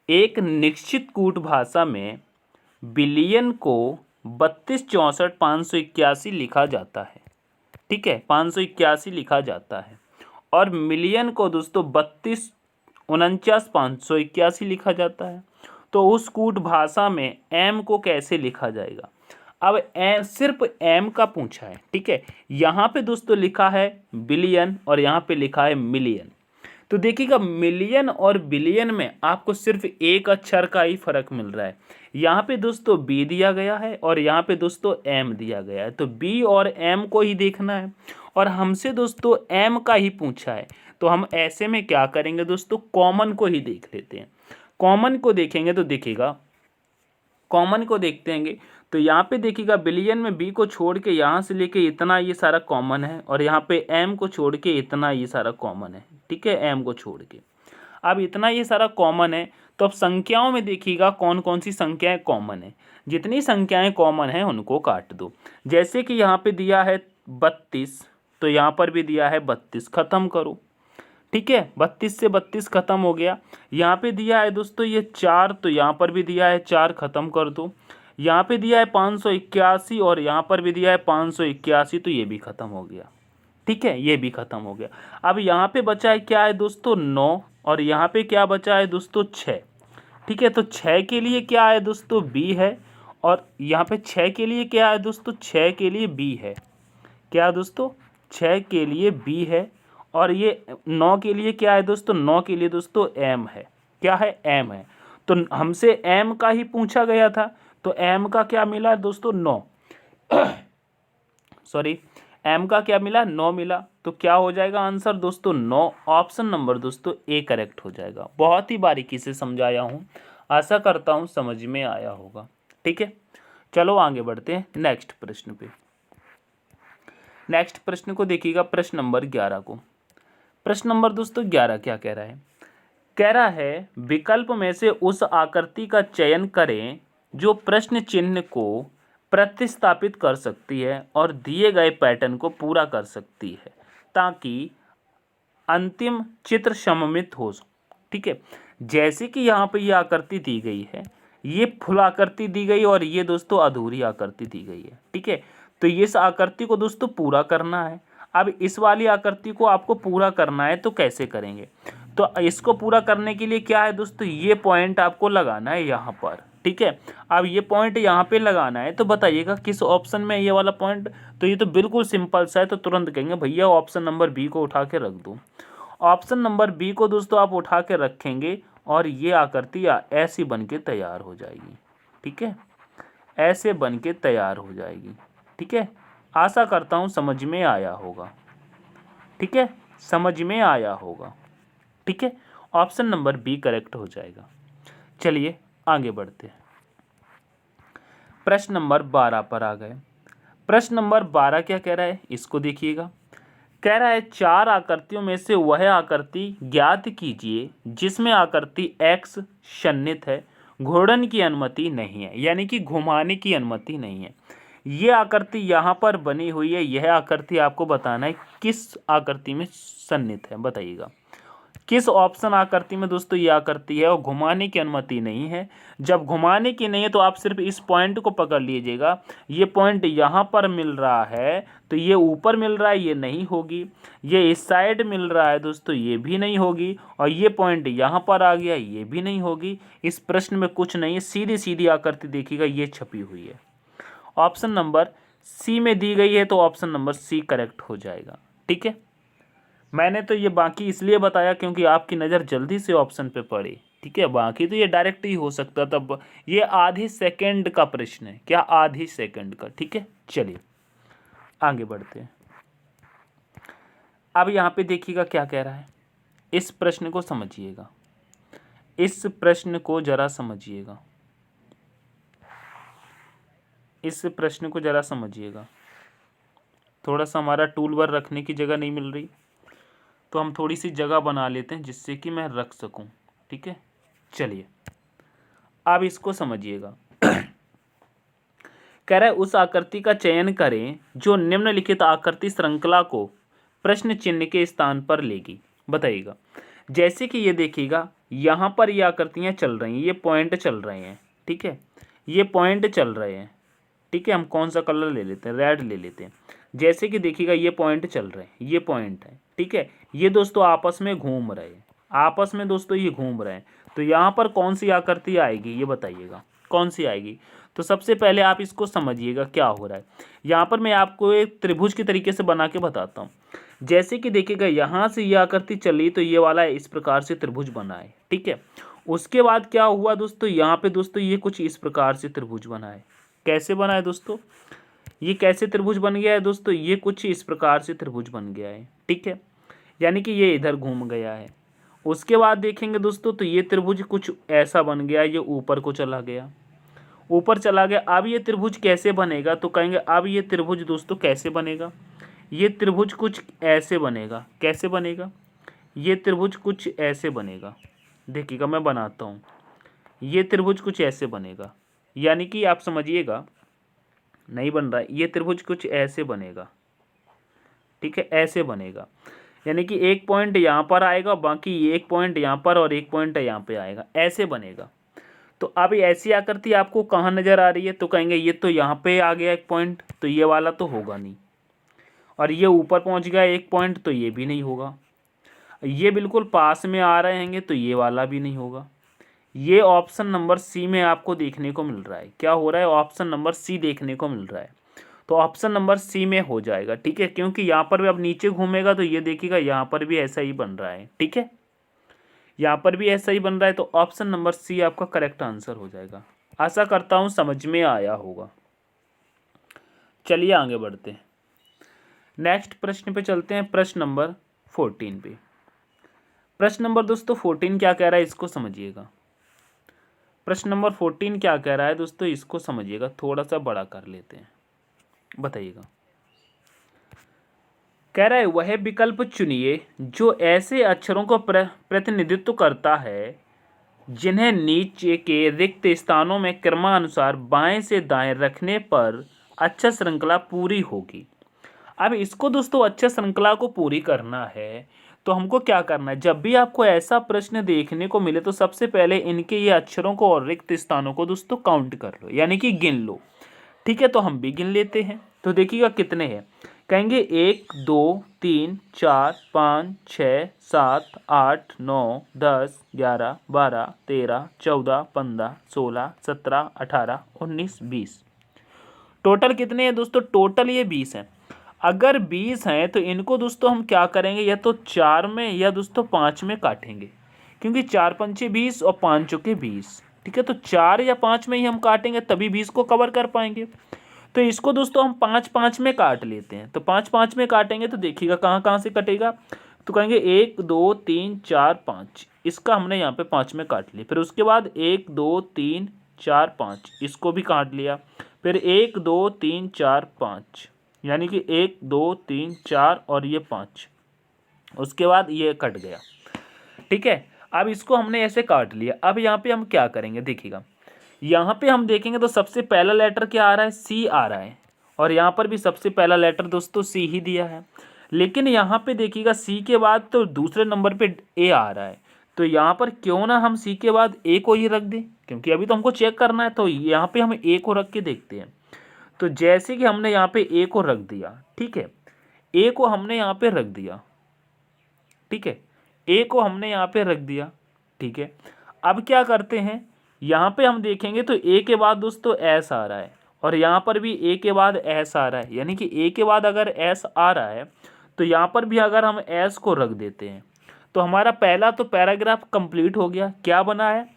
एक निश्चित कूट भाषा में बिलियन को 32 64 581 लिखा जाता है। ठीक है, 581 लिखा जाता है, और मिलियन को दोस्तों 32 49 581 लिखा जाता है। तो उस कूट भाषा में एम को कैसे लिखा जाएगा। अब एम, सिर्फ एम का पूछा है। ठीक है, यहाँ पे दोस्तों लिखा है बिलियन और यहाँ पे लिखा है मिलियन। तो देखिएगा मिलियन और बिलियन में आपको सिर्फ एक अक्षर का ही फर्क मिल रहा है। यहाँ पे दोस्तों बी दिया गया है और यहाँ पे दोस्तों एम दिया गया है, तो बी और एम को ही देखना है, और हमसे दोस्तों एम का ही पूछा है। तो हम ऐसे में क्या करेंगे दोस्तों, कॉमन को ही देख लेते हैं। कॉमन को देखेंगे तो देखिएगा, कॉमन को देखते हैं तो यहाँ पे देखिएगा बिलियन में बी को छोड़ के यहाँ से लेके इतना ये सारा कॉमन है, और यहाँ पे एम को छोड़ के इतना ये सारा कॉमन है। ठीक है, एम को छोड़ के अब इतना ये सारा कॉमन है, तो अब संख्याओं में देखिएगा कौन कौन सी संख्याएं कॉमन है। जितनी संख्याएं कॉमन हैं उनको काट दो। जैसे कि यहाँ पे दिया है 32, तो यहाँ पर भी दिया है 32, ख़त्म करो। ठीक है, 32 से 32 खत्म हो गया। यहाँ पे दिया है दोस्तों ये 4, तो यहाँ पर भी दिया है 4, खत्म कर दो। यहाँ पे दिया है 581 और यहाँ पर भी दिया है 581, तो ये भी खत्म हो गया। ठीक है, ये भी खत्म हो गया। अब यहाँ पे बचा है क्या है दोस्तों, 9, और यहाँ पे क्या बचा है दोस्तों, 6। ठीक है, तो 6 के लिए क्या है दोस्तों, बी है, और यहाँ पे 6 के लिए क्या है दोस्तों, 6 के लिए बी है। क्या दोस्तों, 6 के लिए बी है, और ये 9 के लिए क्या है दोस्तों, 9 के लिए दोस्तों एम है। क्या है, एम है। तो हमसे एम का ही पूछा गया था, तो एम का क्या मिला दोस्तों, 9। सॉरी, एम का क्या मिला, 9 मिला। तो क्या हो जाएगा आंसर दोस्तों, 9। ऑप्शन नंबर दोस्तों ए करेक्ट हो जाएगा। बहुत ही बारीकी से समझाया हूँ, आशा करता हूँ समझ में आया होगा। ठीक है, चलो आगे बढ़ते हैं नेक्स्ट प्रश्न पे। नेक्स्ट प्रश्न को देखिएगा, प्रश्न नंबर 11 को। प्रश्न नंबर दोस्तों 11 क्या कह रहा है, कह रहा है विकल्प में से उस आकृति का चयन करें जो प्रश्न चिन्ह को प्रतिस्थापित कर सकती है और दिए गए पैटर्न को पूरा कर सकती है ताकि अंतिम चित्र सममित हो। ठीक है, जैसे कि यहाँ पे ये आकृति दी गई है, ये फुल आकृति दी गई और ये दोस्तों अधूरी आकृति दी गई है। ठीक है, तो इस आकृति को दोस्तों पूरा करना है। अब इस वाली आकृति को आपको पूरा करना है, तो कैसे करेंगे, तो इसको पूरा करने के लिए क्या है दोस्तों, ये पॉइंट आपको लगाना है यहाँ पर। ठीक है, अब ये पॉइंट यहाँ पे लगाना है, तो बताइएगा किस ऑप्शन में ये वाला पॉइंट। तो ये तो बिल्कुल सिंपल सा है, तो तुरंत कहेंगे भैया ऑप्शन नंबर बी को उठा के रख दो। ऑप्शन नंबर बी को दोस्तों आप उठा के रखेंगे और ये आकृति ऐसी बन के तैयार हो जाएगी। ठीक है, ऐसे बन के तैयार हो जाएगी। ठीक है, आशा करता हूँ समझ में आया होगा। ठीक है, समझ में आया होगा। ठीक है, ऑप्शन नंबर बी करेक्ट हो जाएगा। चलिए आगे बढ़ते हैं। प्रश्न नंबर 12 पर आ गए। प्रश्न नंबर 12 क्या कह रहा है, इसको देखिएगा। कह रहा है 4 आकृतियों में से वह आकृति ज्ञात कीजिए जिसमें आकृति x सन्निहित है, घूर्णन की अनुमति नहीं है, यानी कि घुमाने की अनुमति नहीं है। ये आकृति यहाँ पर बनी हुई है, यह आकृति आपको बताना है किस आकृति में सन्निहित है, बताइएगा किस ऑप्शन आकृति में दोस्तों ये आकृति है और घुमाने की अनुमति नहीं है। जब घुमाने की नहीं है तो आप सिर्फ इस पॉइंट को पकड़ लीजिएगा, ये पॉइंट यहाँ पर मिल रहा है तो ये ऊपर मिल रहा है, ये नहीं होगी। ये इस साइड मिल रहा है दोस्तों, ये भी नहीं होगी। और ये पॉइंट यहाँ पर आ गया, ये भी नहीं होगी। इस प्रश्न में कुछ नहीं है, सीधी सीधी आकृति देखिएगा, ये छपी हुई है। ऑप्शन नंबर सी में दी गई है तो ऑप्शन नंबर सी करेक्ट हो जाएगा। ठीक है, मैंने तो ये बाकी इसलिए बताया क्योंकि आपकी नज़र जल्दी से ऑप्शन पे पड़ी। ठीक है, बाकी तो ये डायरेक्ट ही हो सकता था। ये आधी सेकंड का प्रश्न है, क्या आधी सेकंड का। ठीक है, चलिए आगे बढ़ते हैं। अब यहाँ पे देखिएगा क्या कह रहा है, इस प्रश्न को समझिएगा, इस प्रश्न को जरा समझिएगा, इस प्रश्न को जरा समझिएगा। थोड़ा सा हमारा टूल बार रखने की जगह नहीं मिल रही, तो हम थोड़ी सी जगह बना लेते हैं जिससे कि मैं रख सकूं। ठीक है, चलिए अब इसको समझिएगा। कह रहा है उस आकृति का चयन करें जो निम्नलिखित आकृति श्रृंखला को प्रश्न चिन्ह के स्थान पर लेगी, बताइएगा। जैसे कि ये देखिएगा, यहाँ पर ये आकृतियाँ चल रही हैं, ये पॉइंट चल रहे हैं। ठीक है, ये पॉइंट चल रहे हैं। ठीक है, हम कौन सा कलर ले लेते हैं, रेड ले लेते हैं। जैसे कि देखिएगा ये पॉइंट चल रहे हैं, ये पॉइंट है। ठीक है, ये दोस्तों आपस में घूम रहे हैं, आपस में दोस्तों ये घूम रहे हैं। तो यहाँ पर कौन सी आकृति आएगी ये बताइएगा, कौन सी आएगी। तो सबसे पहले आप इसको समझिएगा क्या हो रहा है। यहाँ पर मैं आपको एक त्रिभुज के तरीके से बना के बताता हूँ। जैसे कि देखिएगा यहाँ से ये आकृति चली तो ये वाला इस प्रकार से त्रिभुज बना है। ठीक है, उसके बाद क्या हुआ दोस्तों, यहाँ पे दोस्तों ये कुछ इस प्रकार से त्रिभुज बना है। कैसे बना है दोस्तों, ये कैसे त्रिभुज बन गया है दोस्तों, ये कुछ इस प्रकार से त्रिभुज बन गया है। ठीक है, यानी कि ये इधर घूम गया है। उसके बाद देखेंगे दोस्तों तो ये त्रिभुज कुछ ऐसा बन गया, ये ऊपर को चला गया, ऊपर चला गया। अब ये त्रिभुज कैसे बनेगा, तो कहेंगे अब ये त्रिभुज दोस्तों कैसे बनेगा, ये त्रिभुज कुछ ऐसे बनेगा। कैसे बनेगा, ये त्रिभुज कुछ ऐसे बनेगा। देखिएगा मैं बनाता हूँ, ये त्रिभुज कुछ ऐसे बनेगा, यानी कि आप समझिएगा, नहीं बन रहा है, ये त्रिभुज कुछ ऐसे बनेगा। ठीक है, ऐसे बनेगा, यानी कि एक पॉइंट यहाँ पर आएगा, बाकी एक पॉइंट यहाँ पर और एक पॉइंट यहाँ पे आएगा, ऐसे बनेगा। तो अब ऐसी आकृति आपको कहाँ नज़र आ रही है, तो कहेंगे ये तो यहाँ पे आ गया एक पॉइंट, तो ये वाला तो होगा नहीं। और ये ऊपर पहुँच गया एक पॉइंट, तो ये भी नहीं होगा। ये बिल्कुल पास में आ रहे हैं तो ये वाला भी नहीं होगा। ये ऑप्शन नंबर सी में आपको देखने को मिल रहा है। क्या हो रहा है, ऑप्शन नंबर सी देखने को मिल रहा है। तो ऑप्शन नंबर सी में हो जाएगा। ठीक है, क्योंकि यहाँ पर भी अब नीचे घूमेगा तो ये देखिएगा यहाँ पर भी ऐसा ही बन रहा है। ठीक है, यहाँ पर भी ऐसा ही बन रहा है, तो ऑप्शन नंबर सी आपका करेक्ट आंसर हो जाएगा। आशा करता हूँ समझ में आया होगा। चलिए आगे बढ़ते हैं, नेक्स्ट प्रश्न पे चलते हैं, प्रश्न नंबर 14 पे। प्रश्न नंबर दोस्तों 14 क्या कह रहा है इसको समझिएगा। प्रश्न नंबर 14 क्या कह रहा है दोस्तों, इसको समझिएगा, थोड़ा सा बड़ा कर लेते हैं, बताइएगा। कह रहा है वह विकल्प चुनिए जो ऐसे अक्षरों को प्रतिनिधित्व करता है जिन्हें नीचे के रिक्त स्थानों में क्रमानुसार बाएं से दाएं रखने पर अक्षर श्रृंखला पूरी होगी। अब इसको दोस्तों अक्षर श्रृंखला को पूरी करना है तो हमको क्या करना है, जब भी आपको ऐसा प्रश्न देखने को मिले तो सबसे पहले इनके ये अक्षरों को और रिक्त स्थानों को दोस्तों काउंट कर लो, यानी कि गिन लो। ठीक है, तो हम भी गिन लेते हैं। तो देखिएगा कितने हैं, कहेंगे 1 2 3 4 5 6 7 8 9 10 11 12 13 14 15 16 17 18 19 20। टोटल कितने हैं दोस्तों, टोटल ये 20 हैं। अगर 20 हैं तो इनको दोस्तों हम क्या करेंगे, या तो 4 में या दोस्तों 5 में काटेंगे, क्योंकि 4 पंचे 20 और 5 चौके 20। ठीक है, तो 4 या 5 में ही हम काटेंगे तभी 20 को कवर कर पाएंगे। तो इसको दोस्तों हम 5 में काट लेते हैं। तो 5 में काटेंगे तो देखिएगा कहाँ कहाँ से कटेगा, तो कहेंगे 1 2 3 4 5, इसका हमने यहाँ पे 5 में काट लिया। फिर उसके बाद 1 2 3 4 5 इसको भी काट लिया। फिर 1 2 3 4 5 यानी कि 1 2 3 4 और ये 5, उसके बाद ये कट गया। ठीक है, अब इसको हमने ऐसे काट लिया। अब यहाँ पे हम क्या करेंगे देखिएगा, यहाँ पे हम देखेंगे तो सबसे पहला लेटर क्या आ रहा है, सी आ रहा है, और यहाँ पर भी सबसे पहला लेटर दोस्तों सी ही दिया है। लेकिन यहाँ पे देखिएगा सी के बाद तो दूसरे नंबर पे ए आ रहा है, तो यहाँ पर क्यों ना हम सी के बाद ए को ही रख दें, क्योंकि अभी तो हमको चेक करना है। तो यहाँ पे हम ए को रख के देखते हैं। तो जैसे कि हमने यहाँ पे ए को रख दिया, ठीक है, ए को हमने यहाँ पे रख दिया, ठीक है, ए को हमने यहाँ पे रख दिया, ठीक है। अब क्या करते हैं, यहाँ पे हम देखेंगे तो ए के बाद दोस्तों एस आ रहा है, और यहाँ पर भी ए के बाद एस आ रहा है, यानी कि ए के बाद अगर एस आ रहा है तो यहाँ पर भी अगर हम एस को रख देते हैं तो हमारा पहला तो पैराग्राफ कंप्लीट हो गया। क्या बना है,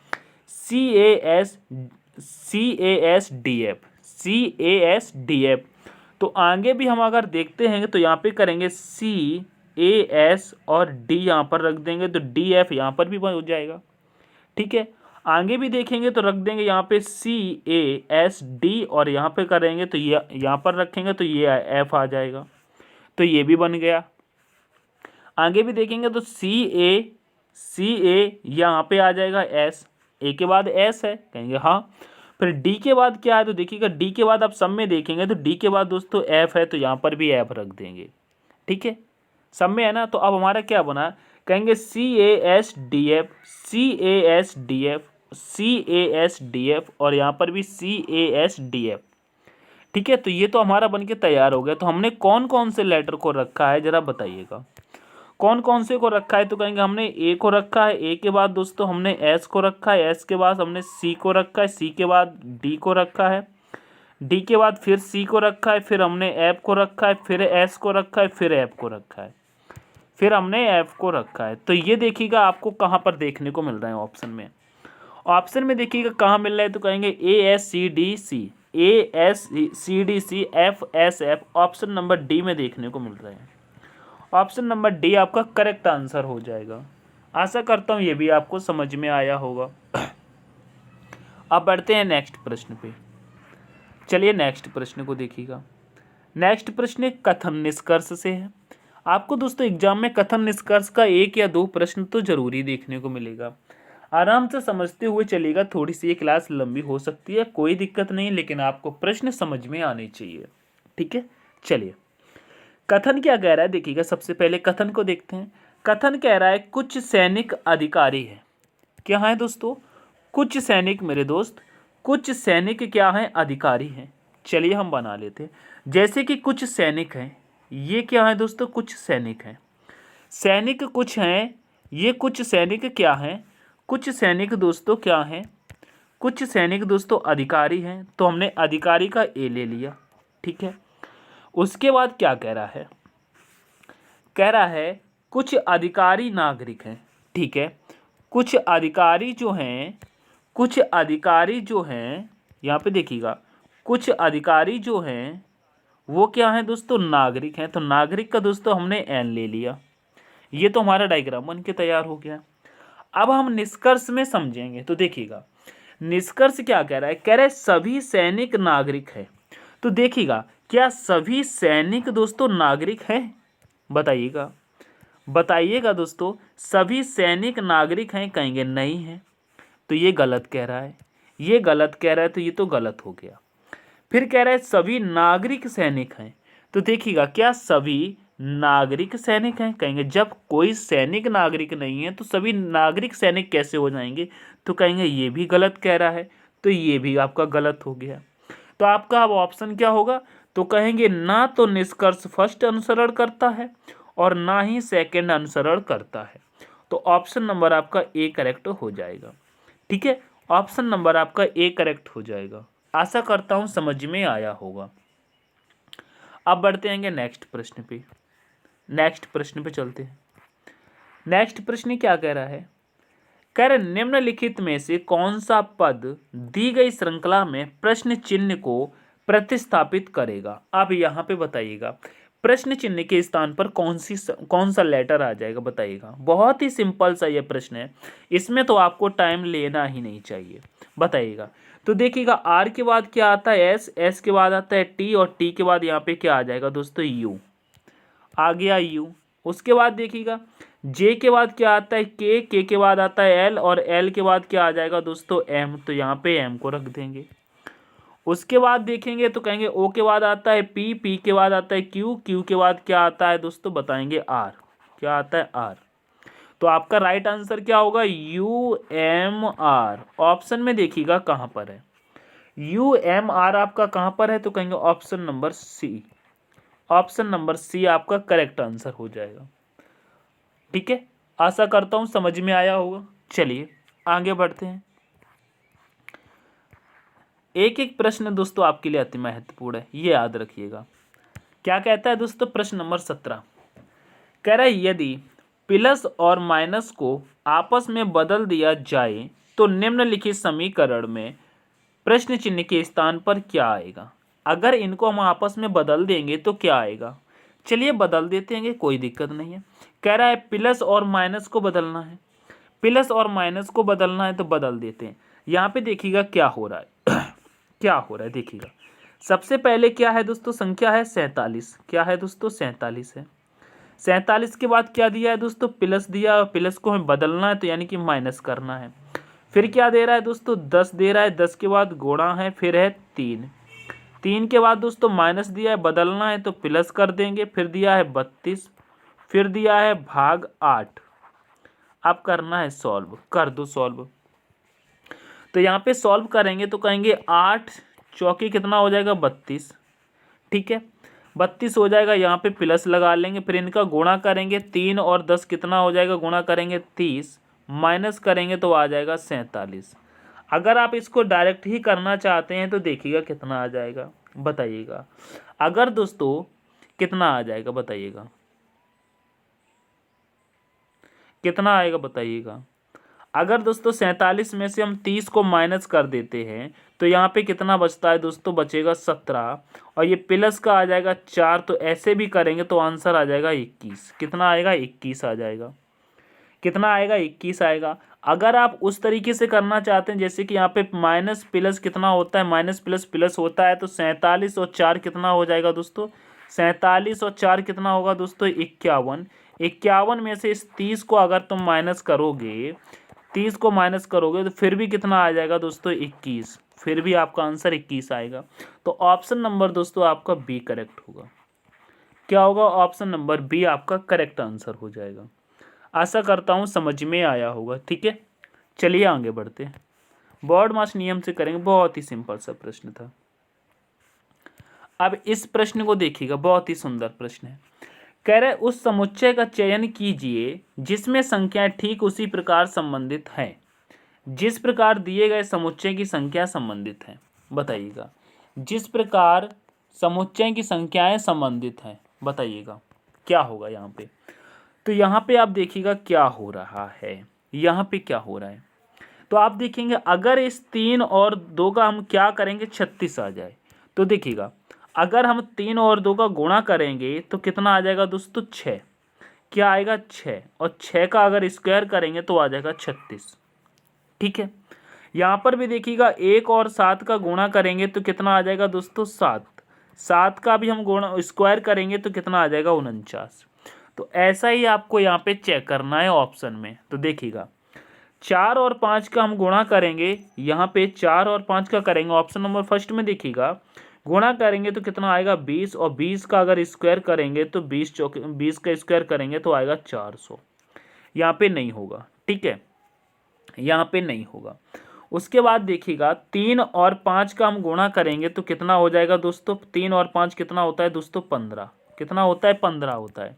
CASDF। तो आगे भी हम अगर देखते हैं तो यहाँ पे करेंगे CAS और D यहाँ पर रख देंगे तो DF यहाँ पर भी हो जाएगा। ठीक है, आगे भी देखेंगे तो रख देंगे यहाँ पे CASD और यहाँ पे करेंगे तो ये यहाँ पर रखेंगे तो ये F आ जाएगा, तो ये भी बन गया। आगे भी देखेंगे तो CA यहाँ पे आ जाएगा S, ए के बाद S है, कहेंगे हाँ। फिर D के बाद क्या है, तो देखिएगा D के बाद आप सब में देखेंगे तो D के बाद दोस्तों F है, तो यहाँ पर भी F रख देंगे। ठीक है, सब में है ना। तो अब हमारा क्या बना, कहेंगे CASDF और यहाँ पर भी CASDF। ठीक है, तो ये तो हमारा बनके तैयार हो गया। तो हमने कौन कौन से लेटर को रखा है जरा बताइएगा, कौन कौन से को रखा है। तो कहेंगे हमने ए को रखा है, ए के बाद दोस्तों हमने एस को रखा है, एस के बाद हमने सी को रखा है, सी के बाद डी को रखा है, डी के बाद फिर सी को रखा है, फिर हमने एफ को रखा है, फिर एस को रखा है, फिर एफ को रखा है, फिर हमने एफ को रखा है। तो ये देखिएगा आपको कहाँ पर देखने को मिल रहा है ऑप्शन में। ऑप्शन में देखिएगा कहाँ मिल रहा है, तो कहेंगे ASCDC, ASCDC, FSF, option number D में देखने को मिल रहा है। ऑप्शन नंबर डी आपका करेक्ट आंसर हो जाएगा। आशा करता हूँ ये भी आपको समझ में आया होगा। अब बढ़ते हैं नेक्स्ट प्रश्न पे। चलिए नेक्स्ट प्रश्न को देखिएगा। नेक्स्ट प्रश्न कथन निष्कर्ष से है। आपको दोस्तों एग्जाम में कथन निष्कर्ष का 1 या 2 प्रश्न तो जरूरी देखने को मिलेगा। आराम से समझते हुए चलेगा, थोड़ी सी ये क्लास लंबी हो सकती है, कोई दिक्कत नहीं, लेकिन आपको प्रश्न समझ में आने चाहिए। ठीक है, चलिए कथन क्या कह रहा है देखिएगा। सबसे पहले कथन को देखते हैं। कथन कह रहा है कुछ सैनिक अधिकारी है। क्या है दोस्तों, कुछ सैनिक, मेरे दोस्त कुछ सैनिक क्या हैं, अधिकारी हैं। चलिए हम बना लेते हैं। जैसे कि कुछ सैनिक हैं, ये क्या है दोस्तों, कुछ सैनिक हैं, सैनिक कुछ हैं, ये कुछ सैनिक क्या हैं, कुछ सैनिक दोस्तों क्या हैं, कुछ सैनिक दोस्तों अधिकारी हैं। तो हमने अधिकारी का ए ले लिया। ठीक है, उसके बाद क्या कह रहा है, कह रहा है कुछ अधिकारी नागरिक हैं। ठीक है, कुछ अधिकारी जो हैं, कुछ अधिकारी जो हैं, यहाँ पे देखिएगा कुछ अधिकारी जो हैं वो क्या हैं दोस्तों, नागरिक हैं। तो नागरिक का दोस्तों हमने एन ले लिया। ये तो हमारा डायग्राम बन के तैयार हो गया। अब हम निष्कर्ष में समझेंगे। तो देखिएगा निष्कर्ष क्या कह रहा है, कह रहा है सभी सैनिक नागरिक है। तो देखिएगा क्या सभी सैनिक दोस्तों नागरिक हैं, बताइएगा, बताइएगा दोस्तों, सभी सैनिक नागरिक हैं, कहेंगे नहीं है, तो ये गलत कह रहा है, ये गलत कह रहा है, तो ये तो गलत हो गया। फिर कह रहा है सभी नागरिक सैनिक हैं। तो देखिएगा क्या सभी नागरिक सैनिक हैं, कहेंगे जब कोई सैनिक नागरिक नहीं है तो सभी नागरिक सैनिक कैसे हो जाएंगे, तो कहेंगे ये भी गलत कह रहा है, तो ये भी आपका गलत हो गया। तो आपका अब ऑप्शन क्या होगा, तो कहेंगे ना तो निष्कर्ष फर्स्ट अनुसरण करता है और ना ही सेकंड अनुसरण करता है। तो ऑप्शन नंबर आपका ए करेक्ट हो जाएगा। ठीक है, ऑप्शन नंबर आपका ए करेक्ट हो जाएगा। आशा करता हूँ समझ में आया होगा। अब बढ़ते हैं नेक्स्ट प्रश्न पे। नेक्स्ट प्रश्न पे चलते हैं। नेक्स्ट प्रश्न क्या कह रहा है, कह रहे निम्नलिखित में से कौन सा पद दी गई श्रृंखला में प्रश्न चिन्ह को प्रतिस्थापित करेगा। अब यहाँ पे बताइएगा प्रश्न चिन्ह के स्थान पर कौन सा लेटर आ जाएगा बताइएगा। बहुत ही सिंपल सा ये प्रश्न है, इसमें तो आपको टाइम लेना ही नहीं चाहिए। बताइएगा। तो देखिएगा आर के बाद क्या आता है एस, एस के बाद आता है टी और टी के बाद यहाँ पे क्या आ जाएगा दोस्तों यू, आ गया यू। उसके बाद देखिएगा जे के बाद क्या आता है के के बाद आता है एल और एल के बाद क्या आ जाएगा दोस्तों एम, तो यहाँ पे एम को रख देंगे। उसके बाद देखेंगे तो कहेंगे ओ के बाद आता है पी, पी के बाद आता है क्यू, क्यू के बाद क्या आता है दोस्तों बताएंगे आर, क्या आता है आर। तो आपका राइट आंसर क्या होगा यू एम आर। ऑप्शन में देखिएगा कहाँ पर है यू एम आर, आपका कहाँ पर है तो कहेंगे option number C. Option number C आपका करेक्ट आंसर हो जाएगा। ठीक है, आशा करता हूँ समझ में आया होगा। चलिए आगे बढ़ते हैं। एक एक प्रश्न दोस्तों आपके लिए अति महत्वपूर्ण है, ये याद रखिएगा। क्या कहता है दोस्तों प्रश्न नंबर 17, कह रहा है यदि प्लस और माइनस को आपस में बदल दिया जाए तो निम्नलिखित समीकरण में प्रश्न चिन्ह के स्थान पर क्या आएगा। अगर इनको हम आपस में बदल देंगे तो क्या आएगा। चलिए बदल देते हैं, कोई दिक्कत नहीं है। कह रहा है प्लस और माइनस को बदलना है, प्लस और माइनस को बदलना है तो बदल देते हैं। यहाँ पे देखिएगा क्या हो रहा है क्या हो रहा है देखिएगा। सबसे पहले क्या है दोस्तों संख्या है 47, क्या है दोस्तों 47 है। 47 के बाद क्या दिया है दोस्तों प्लस दिया, प्लस को हमें बदलना है तो यानी कि माइनस करना है। फिर क्या दे रहा है दोस्तों 10 दे रहा है, 10 के बाद गुणा है, फिर है 3, 3 के बाद दोस्तों माइनस दिया है, बदलना है तो प्लस कर देंगे। फिर दिया है 32, फिर दिया है भाग 8। अब करना है सॉल्व, कर दो सॉल्व। तो यहाँ पे सॉल्व करेंगे तो कहेंगे 8 चौके कितना हो जाएगा 32। ठीक है 32 हो जाएगा, यहाँ पे प्लस लगा लेंगे। फिर इनका गुणा करेंगे 3 और 10 कितना हो जाएगा, गुणा करेंगे 30, माइनस करेंगे तो आ जाएगा 47। अगर आप इसको डायरेक्ट ही करना चाहते हैं तो देखिएगा कितना आ जाएगा बताइएगा। अगर दोस्तों कितना आ जाएगा बताइएगा, कितना आएगा बताइएगा। अगर दोस्तों 47 में से हम 30 को माइनस कर देते हैं तो यहाँ पे कितना बचता है दोस्तों, बचेगा 17 और ये प्लस का आ जाएगा 4। तो ऐसे भी करेंगे तो आंसर आ जाएगा 21। कितना आएगा 21 आ जाएगा। कितना आएगा 21 आएगा। अगर आप उस तरीके से करना चाहते हैं जैसे कि यहाँ पे माइनस प्लस कितना होता है, माइनस प्लस प्लस होता है, तो 47 और 4 कितना हो जाएगा दोस्तों, 47 और 4 कितना होगा दोस्तों 51। 51 में से इस 30 को अगर तुम माइनस करोगे, 30 को माइनस करोगे तो फिर भी कितना आ जाएगा दोस्तों 21। फिर भी आपका आंसर 21 आएगा। तो ऑप्शन नंबर दोस्तों आपका बी करेक्ट होगा। क्या होगा, ऑप्शन नंबर बी आपका करेक्ट आंसर हो जाएगा। आशा करता हूँ समझ में आया होगा। ठीक है, चलिए आगे बढ़ते हैं। बोर्ड मास नियम से करेंगे, बहुत ही सिंपल सा प्रश्न था। अब इस प्रश्न को देखिएगा, बहुत ही सुंदर प्रश्न है। कह रहे उस समुच्चय का चयन कीजिए जिसमें संख्याएं ठीक उसी प्रकार संबंधित हैं जिस प्रकार दिए गए समुच्चय की संख्या संबंधित है। बताइएगा जिस प्रकार समुच्चय की संख्याएं संबंधित हैं, बताइएगा क्या होगा यहाँ पे। तो यहाँ पे आप देखिएगा क्या हो रहा है, यहाँ पे क्या हो रहा है। तो आप देखेंगे अगर इस 3 और 2 का हम क्या करेंगे 36 आ जाए, तो देखिएगा अगर हम 3 और 2 का गुणा करेंगे तो कितना आ जाएगा दोस्तों 6। क्या आएगा 6, और 6 का अगर स्क्वायर करेंगे तो आ जाएगा 36। ठीक है, यहाँ पर भी देखिएगा 1 और 7 का गुणा करेंगे तो कितना आ जाएगा दोस्तों 7। 7 का भी हम गुणा स्क्वायर करेंगे तो कितना आ जाएगा 49। तो ऐसा ही आपको यहाँ पे चेक करना है ऑप्शन में। तो देखिएगा 4 और 5 का हम गुणा करेंगे, यहाँ पे 4 और 5 का करेंगे ऑप्शन नंबर फर्स्ट में, देखिएगा गुणा करेंगे तो कितना आएगा 20, और 20 का अगर स्क्वायर करेंगे तो 20 का स्क्वायर करेंगे तो आएगा 400। यहाँ पे नहीं होगा। ठीक है, यहाँ पे नहीं होगा। उसके बाद देखिएगा 3 और 5 का हम गुणा करेंगे तो कितना हो जाएगा दोस्तों, 3 और 5 कितना होता है दोस्तों 15। कितना होता है 15 होता है।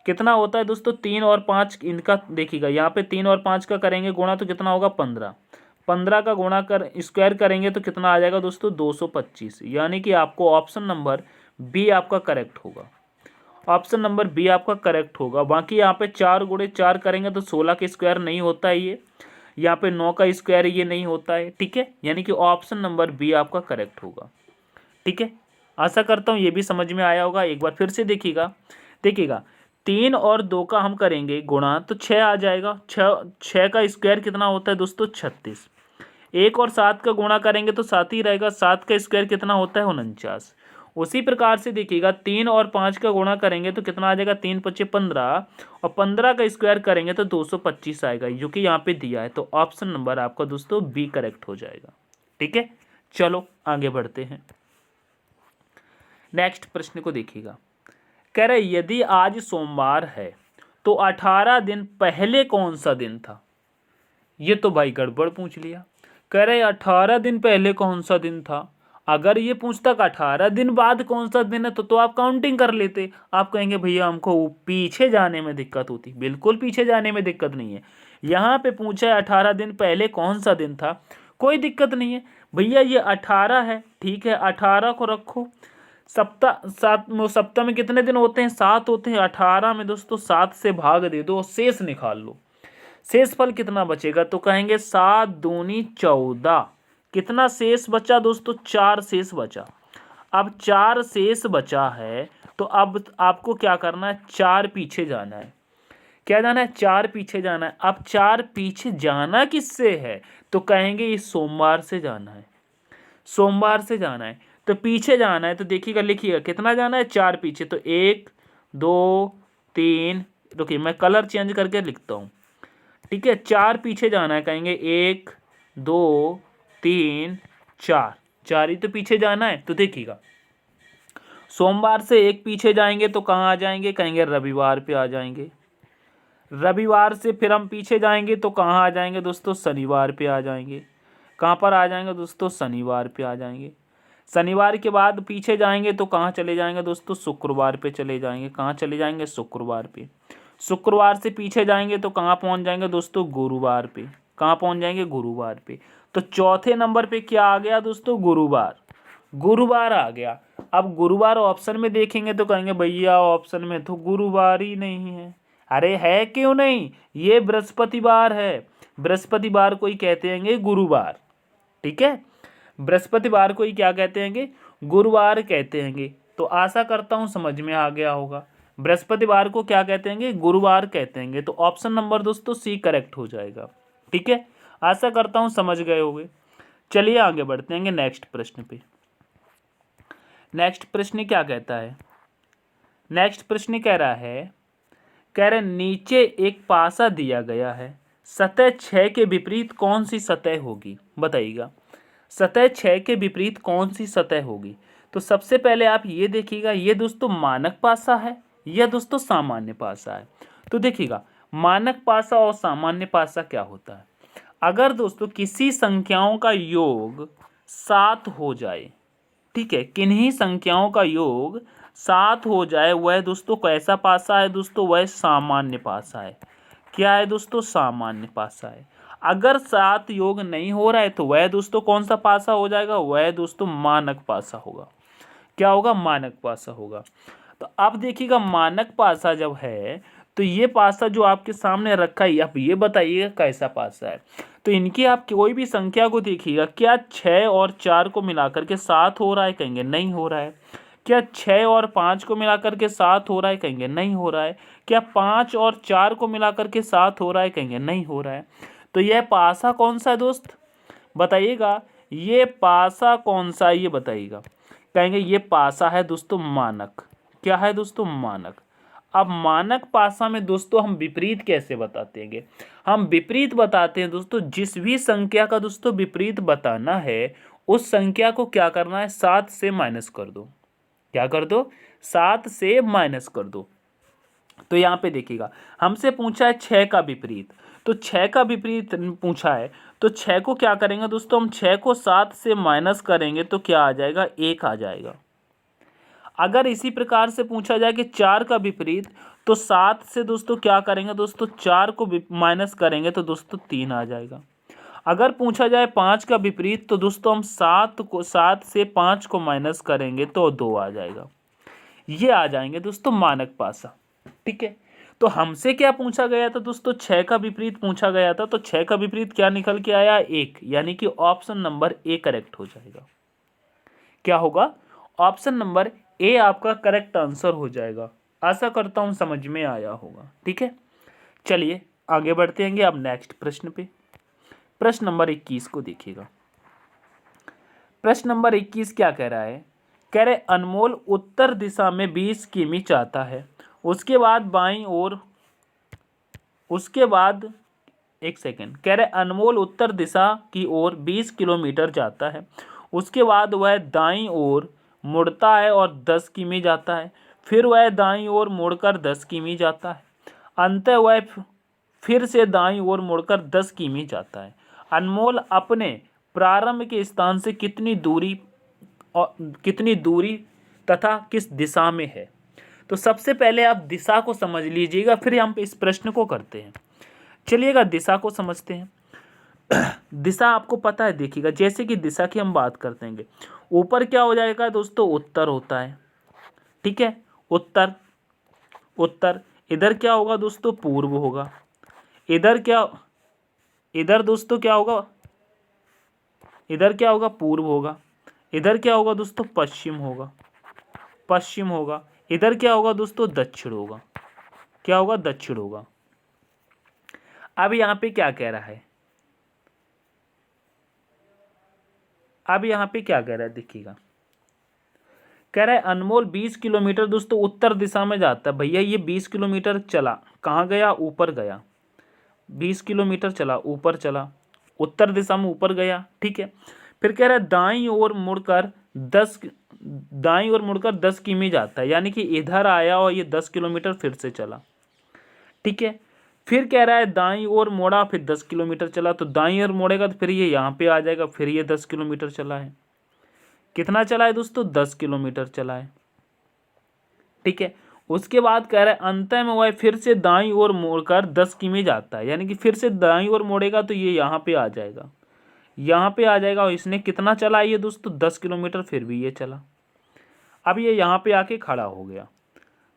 कितना होता है दोस्तों 3 और 5 इनका देखिएगा, यहाँ पे 3 और 5 का करेंगे गुणा तो कितना होगा 15। 15 का गुणा कर स्क्वायर करेंगे तो कितना आ जाएगा दोस्तों 225। यानी कि आपको ऑप्शन नंबर बी आपका करेक्ट होगा। ऑप्शन नंबर बी आपका करेक्ट होगा। बाकी यहाँ पे 4 गुणे 4 करेंगे तो 16 का स्क्वायर नहीं होता है ये, यहाँ पे 9 का स्क्वायर ये नहीं होता है। ठीक है, यानी कि ऑप्शन नंबर बी आपका करेक्ट होगा। ठीक है, आशा करता हूँ ये भी समझ में आया होगा। एक बार फिर से देखिएगा 3 और 2 का हम करेंगे गुणा तो 6 आ जाएगा। 6 का स्क्वायर कितना होता है दोस्तों 36। 1 और 7 का गुणा करेंगे तो 7 ही रहेगा। 7 का स्क्वायर कितना होता है 49। उसी प्रकार से देखिएगा 3 और 5 का गुणा करेंगे तो कितना आ जाएगा 3 पच्चे 15 और 15 का स्क्वायर करेंगे तो 225 आएगा, जो कि यहाँ पे दिया है। तो ऑप्शन नंबर आपका दोस्तों बी करेक्ट हो जाएगा। ठीक है, चलो आगे बढ़ते हैं। नेक्स्ट प्रश्न को देखिएगा। कह रहे यदि आज सोमवार है तो 18 दिन पहले कौन सा दिन था। ये तो भाई गड़बड़ पूछ लिया। कह रहे 18 दिन पहले कौन सा दिन था। अगर ये पूछता कि 18 दिन बाद कौन सा दिन है तो आप काउंटिंग कर लेते। आप कहेंगे भैया हमको पीछे जाने में दिक्कत होती। बिल्कुल पीछे जाने में दिक्कत नहीं है। यहाँ पे पूछा है 18 दिन पहले कौन सा दिन था, कोई दिक्कत नहीं है भैया। ये 18 है, ठीक है, 18 को रखो। सप्ताह में कितने दिन होते हैं 7 होते हैं। 18 में दोस्तों 7 से भाग दे दो, शेष निकाल लो। शेष फल कितना बचेगा तो कहेंगे 7 दूनी 14। कितना शेष बचा दोस्तों 4 शेष बचा। अब 4 शेष बचा है तो अब आपको क्या करना है 4 पीछे जाना है। क्या जाना है 4 पीछे जाना है। अब 4 पीछे जाना किससे है तो कहेंगे इस सोमवार से जाना है। सोमवार से जाना है तो पीछे जाना है तो देखिएगा लिखिएगा कितना जाना है 4 पीछे। तो 1 2 3, रुकिए मैं कलर चेंज करके लिखता हूँ। ठीक है, 4 पीछे जाना है, कहेंगे 1 2 3 4, 4 ही तो पीछे जाना है। तो देखिएगा सोमवार से 1 पीछे जाएंगे तो कहाँ आ जाएंगे, कहेंगे रविवार पे आ जाएंगे। रविवार से फिर हम पीछे जाएंगे तो कहाँ आ जाएंगे दोस्तों शनिवार पे आ जाएंगे। कहाँ पर आ जाएंगे दोस्तों शनिवार पे आ जाएंगे। शनिवार के बाद पीछे जाएंगे तो कहाँ चले जाएंगे दोस्तों शुक्रवार पे चले जाएंगे। कहाँ चले जाएंगे शुक्रवार पे। शुक्रवार से पीछे जाएंगे तो कहाँ पहुँच जाएंगे दोस्तों गुरुवार पे। कहाँ पहुँच जाएंगे गुरुवार पे। तो चौथे नंबर पे क्या आ गया दोस्तों गुरुवार। गुरुवार आ गया। अब गुरुवार ऑप्शन में देखेंगे तो कहेंगे भैया ऑप्शन में तो गुरुवार ही नहीं है। अरे है क्यों नहीं, ये बृहस्पतिवार है। बृहस्पतिवार को ही कहते हैं गुरुवार। ठीक है, बृहस्पतिवार को ही क्या कहते हैं गुरुवार कहते हैं। तो आशा करता हूँ समझ में आ गया होगा। बृहस्पतिवार को क्या कहते हैं गुरुवार कहते हैं। तो ऑप्शन नंबर दोस्तों सी करेक्ट हो जाएगा। ठीक है, आशा करता हूँ समझ गए होंगे। चलिए आगे बढ़ते हैं नेक्स्ट प्रश्न पे। नेक्स्ट प्रश्न क्या कहता है। नेक्स्ट प्रश्न कह रहा है नीचे एक पासा दिया गया है, सतह 6 के विपरीत कौन सी सतह होगी बताइएगा। सतह 6 के विपरीत कौन सी सतह होगी। तो सबसे पहले आप ये देखिएगा ये दोस्तों मानक पासा है या दोस्तों सामान्य पासा है। तो देखिएगा मानक पासा और सामान्य पासा क्या होता है। अगर दोस्तों किसी संख्याओं का योग 7 हो जाए, ठीक है, किन्हीं संख्याओं का योग 7 हो जाए, वह दोस्तों कैसा पासा है दोस्तों, वह सामान्य पासा है। क्या है दोस्तों सामान्य पासा है। अगर 7 योग नहीं हो रहा है तो वह दोस्तों कौन सा पासा हो जाएगा, वह दोस्तों मानक पासा होगा। क्या होगा मानक पासा होगा। तो अब देखिएगा मानक पासा जब है तो ये पासा जो आपके सामने रखा है आप ये बताइएगा कैसा पासा है। तो इनकी आप कोई भी संख्या को देखिएगा, क्या 6 और 4 को मिलाकर के 7 हो रहा है, कहेंगे नहीं हो रहा है। क्या 6 और 5 को मिलाकर के 7 हो रहा है, कहेंगे नहीं हो रहा है। क्या 5 और 4 को मिलाकर के 7 हो रहा है, कहेंगे नहीं हो रहा है। तो यह पासा कौन सा है दोस्त बताइएगा, ये पासा कौन सा है ये बताइएगा। कहेंगे ये पासा है दोस्तों मानक। क्या है दोस्तों मानक। अब मानक पासा में दोस्तों हम विपरीत कैसे बताते हैं। हम विपरीत बताते हैं दोस्तों, जिस भी संख्या का दोस्तों विपरीत बताना है उस संख्या को क्या करना है 7 से माइनस कर दो। क्या कर दो 7 से माइनस कर दो। तो यहाँ पे देखिएगा हमसे पूछा है 6 का विपरीत, तो 6 का विपरीत पूछा है तो 6 को क्या करेंगे दोस्तों, हम 6 को 7 से माइनस करेंगे तो क्या आ जाएगा 1 आ जाएगा। अगर इसी प्रकार से पूछा जाए कि 4 का विपरीत, तो 7 से दोस्तों क्या करेंगे दोस्तों 4 को माइनस करेंगे तो दोस्तों 3 आ जाएगा। अगर पूछा जाए 5 का विपरीत तो दोस्तों हम 7 से 5 को माइनस करेंगे तो 2 आ जाएगा। ये आ जाएंगे दोस्तों मानक पासा। ठीक है, तो हमसे क्या पूछा गया था दोस्तों 6 का विपरीत पूछा गया था। तो 6 का विपरीत क्या निकल के आया 1, यानी कि ऑप्शन नंबर ए करेक्ट हो जाएगा। क्या होगा ऑप्शन नंबर ए आपका करेक्ट आंसर हो जाएगा। आशा करता हूँ समझ में आया होगा। ठीक है, चलिए आगे बढ़ते हैं अब नेक्स्ट प्रश्न पे। प्रश्न नंबर 21 को देखिएगा। प्रश्न नंबर 21 क्या कह रहा है? कह रहे अनमोल उत्तर दिशा में 20 किमी चाहता है, उसके बाद बाईं ओर, उसके बाद एक सेकेंड, कह रहे अनमोल उत्तर दिशा की ओर 20 किलोमीटर जाता है, उसके बाद वह दाईं ओर मुड़ता है और 10 किमी जाता है, फिर वह दाईं ओर मुड़कर 10 किमी जाता है, अंततः वह फिर से दाईं ओर मुड़कर 10 किमी जाता है। अनमोल अपने प्रारंभ के स्थान से कितनी दूरी तथा किस दिशा में है? तो सबसे पहले आप दिशा को समझ लीजिएगा, फिर हम इस प्रश्न को करते हैं। चलिएगा दिशा को समझते हैं। दिशा आपको पता है, देखिएगा जैसे कि दिशा की हम बात करते हैं, ऊपर क्या हो जाएगा दोस्तों? उत्तर होता है। ठीक है, उत्तर उत्तर। इधर क्या होगा दोस्तों? पूर्व होगा। इधर दोस्तों क्या होगा? इधर क्या होगा? पूर्व होगा। इधर क्या होगा दोस्तों? पश्चिम होगा। इधर क्या होगा दोस्तों? दक्षिण होगा। क्या होगा? दक्षिण होगा। अब यहाँ पे क्या कह रहा है? देखिएगा, कह रहा है अनमोल 20 किलोमीटर दोस्तों उत्तर दिशा में जाता है। भैया ये 20 किलोमीटर चला, कहाँ गया? ऊपर गया। 20 किलोमीटर चला, ऊपर चला, उत्तर दिशा में ऊपर गया। ठीक है, फिर कह रहा है दाईं ओर मुड़कर 10 किमी जाता है, यानी कि इधर आया और ये 10 किलोमीटर फिर से चला। ठीक है, फिर कह रहा है दाईं ओर मोड़ा, फिर 10 किलोमीटर चला, तो दाईं ओर मोड़ेगा तो फिर ये यहाँ पे आ जाएगा, फिर ये 10 किलोमीटर चला है। कितना चला है दोस्तों? 10 किलोमीटर चला है। ठीक है, उसके बाद कह रहा है अंत में वह फिर से दाईं ओर मोड़कर 10 किमी जाता है, यानी कि फिर से दाईं ओर मोड़ेगा तो ये यहाँ पे आ जाएगा, और इसने कितना चला ये दोस्तों? 10 किलोमीटर, फिर भी ये चला। अब ये यहाँ पे आके खड़ा हो गया।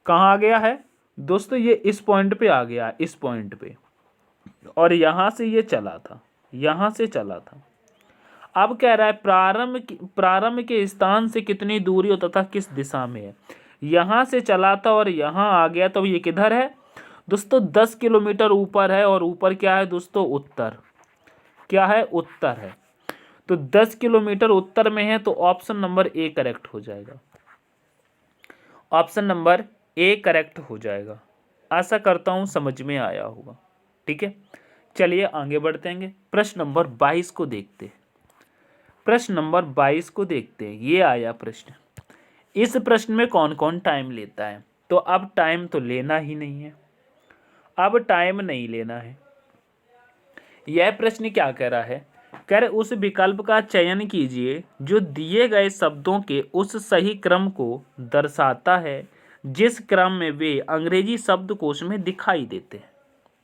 कहाँ आ गया है दोस्तों? ये इस पॉइंट पे आ गया, इस पॉइंट पे, और यहाँ से ये चला था, अब कह रहा है प्रारंभ के स्थान से कितनी दूरी हो तथा किस दिशा में है। यहाँ से चला था और यहाँ आ गया, तो ये किधर है दोस्तों? 10 किलोमीटर ऊपर है, और ऊपर क्या है दोस्तों? उत्तर। क्या है? उत्तर है। तो 10 किलोमीटर उत्तर में है, तो ऑप्शन नंबर ए करेक्ट हो जाएगा। ऑप्शन नंबर ए करेक्ट हो जाएगा। आशा करता हूँ समझ में आया होगा। ठीक है, चलिए आगे बढ़ते हैं। प्रश्न नंबर 22 को देखते हैं। ये आया प्रश्न। इस प्रश्न में कौन कौन टाइम लेता है? तो अब टाइम तो लेना ही नहीं है, यह प्रश्न क्या कह रहा है? कह रहे उस विकल्प का चयन कीजिए जो दिए गए शब्दों के उस सही क्रम को दर्शाता है जिस क्रम में वे अंग्रेजी शब्दकोश में दिखाई देते हैं।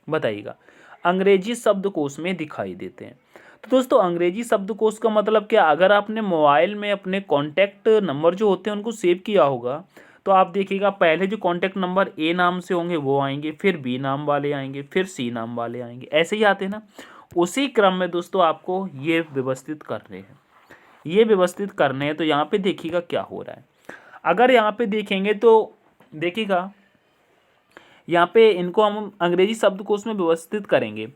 बताइएगा, अंग्रेजी शब्दकोश में दिखाई देते हैं। तो दोस्तों अंग्रेजी शब्दकोश का मतलब क्या? अगर आपने मोबाइल में अपने कॉन्टैक्ट नंबर जो होते हैं उनको सेव किया होगा, तो आप देखिएगा पहले जो कॉन्टैक्ट नंबर ए नाम से होंगे वो आएंगे, फिर बी नाम वाले आएंगे, फिर सी नाम वाले आएंगे, ऐसे ही आते हैं ना। उसी क्रम में दोस्तों आपको ये व्यवस्थित करने हैं। तो यहाँ पे देखिएगा क्या हो रहा है। अगर यहाँ पे देखेंगे तो देखिएगा, यहाँ पे इनको हम अंग्रेजी शब्दकोश में व्यवस्थित करेंगे,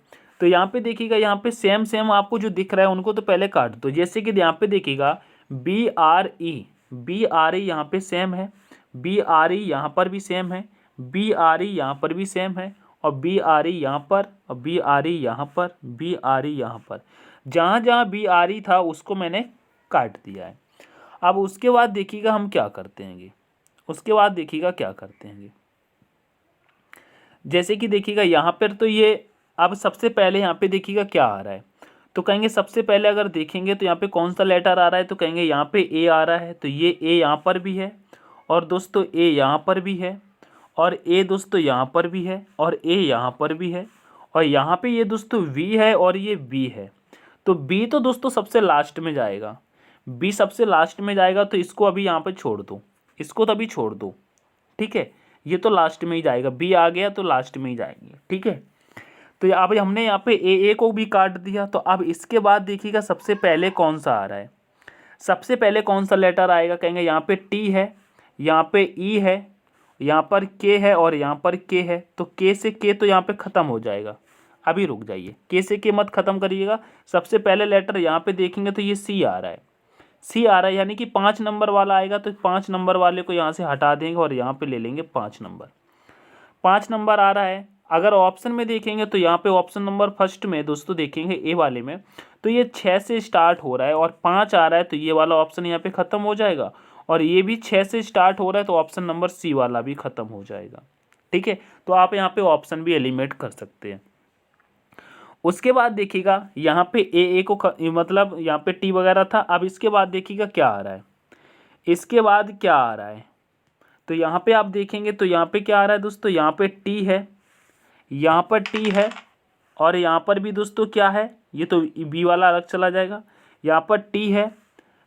तो यहाँ पे देखिएगा, यहाँ पे सेम आपको जो दिख रहा है उनको तो पहले काट दो। जैसे कि यहाँ पे देखिएगा BRE यहाँ पे सेम है, BRE यहाँ पर भी सेम है, BRE यहाँ पर भी सेम है, और BRE यहाँ पर, और BRE यहाँ पर, BRE यहाँ पर। जहाँ जहाँ BRE था उसको मैंने काट दिया है। अब उसके बाद देखिएगा हम क्या करते हैं, जैसे कि देखिएगा यहाँ पर तो ये, अब सबसे पहले यहाँ पे देखिएगा क्या आ रहा है, तो कहेंगे सबसे पहले अगर देखेंगे तो यहाँ पे कौन सा लेटर आ रहा है, तो कहेंगे यहाँ पे ए आ रहा है, तो ये ए यहाँ पर भी है, और दोस्तों ए यहाँ पर भी है, और ए दोस्तों यहाँ पर भी है, और ए यहाँ पर भी है, और यहाँ पे ये दोस्तों वी है, और ये बी है। तो बी तो दोस्तों सबसे लास्ट में जाएगा, तो इसको अभी यहाँ पर छोड़ दो, ठीक है, ये तो लास्ट में ही जाएगा, बी आ गया तो लास्ट में ही जाएंगे। ठीक है, तो अब हमने यहाँ पे ए को भी काट दिया। तो अब इसके बाद देखिएगा सबसे पहले कौन सा आ रहा है, सबसे पहले कौन सा लेटर आएगा, कहेंगे यहाँ पे टी है, यहाँ पे ई है, यहाँ पर के है और यहाँ पर के है। तो के से के तो यहाँ पे ख़त्म हो जाएगा। अभी रुक जाइए, के से के मत ख़त्म करिएगा। सबसे पहले लेटर यहाँ पे देखेंगे तो ये सी आ रहा है, सी आ रहा है, यानी कि 5 नंबर वाला आएगा। तो 5 नंबर वाले को यहाँ से हटा देंगे और यहाँ पे ले लेंगे 5 नंबर। 5 नंबर आ रहा है। अगर ऑप्शन में देखेंगे तो यहाँ पे ऑप्शन नंबर फर्स्ट में दोस्तों देखेंगे ए वाले में, तो ये 6 से स्टार्ट हो रहा है और 5 आ रहा है, तो ये वाला ऑप्शन यहाँ पे ख़त्म हो जाएगा। और ये भी 6 से स्टार्ट हो रहा है, तो ऑप्शन नंबर सी वाला भी ख़त्म हो जाएगा। ठीक है, तो आप यहाँ पे ऑप्शन भी एलिमिनेट कर सकते हैं। उसके बाद देखिएगा यहाँ पे ए को मतलब यहाँ पे टी वगैरह था। अब इसके बाद देखिएगा क्या आ रहा है, इसके बाद क्या आ रहा है, तो यहाँ पे आप देखेंगे तो यहाँ पे क्या आ रहा है दोस्तों, यहाँ पे टी है, यहाँ पर टी है और यहाँ पर भी दोस्तों क्या है, ये तो बी वाला अलग चला जाएगा। यहाँ पर टी है,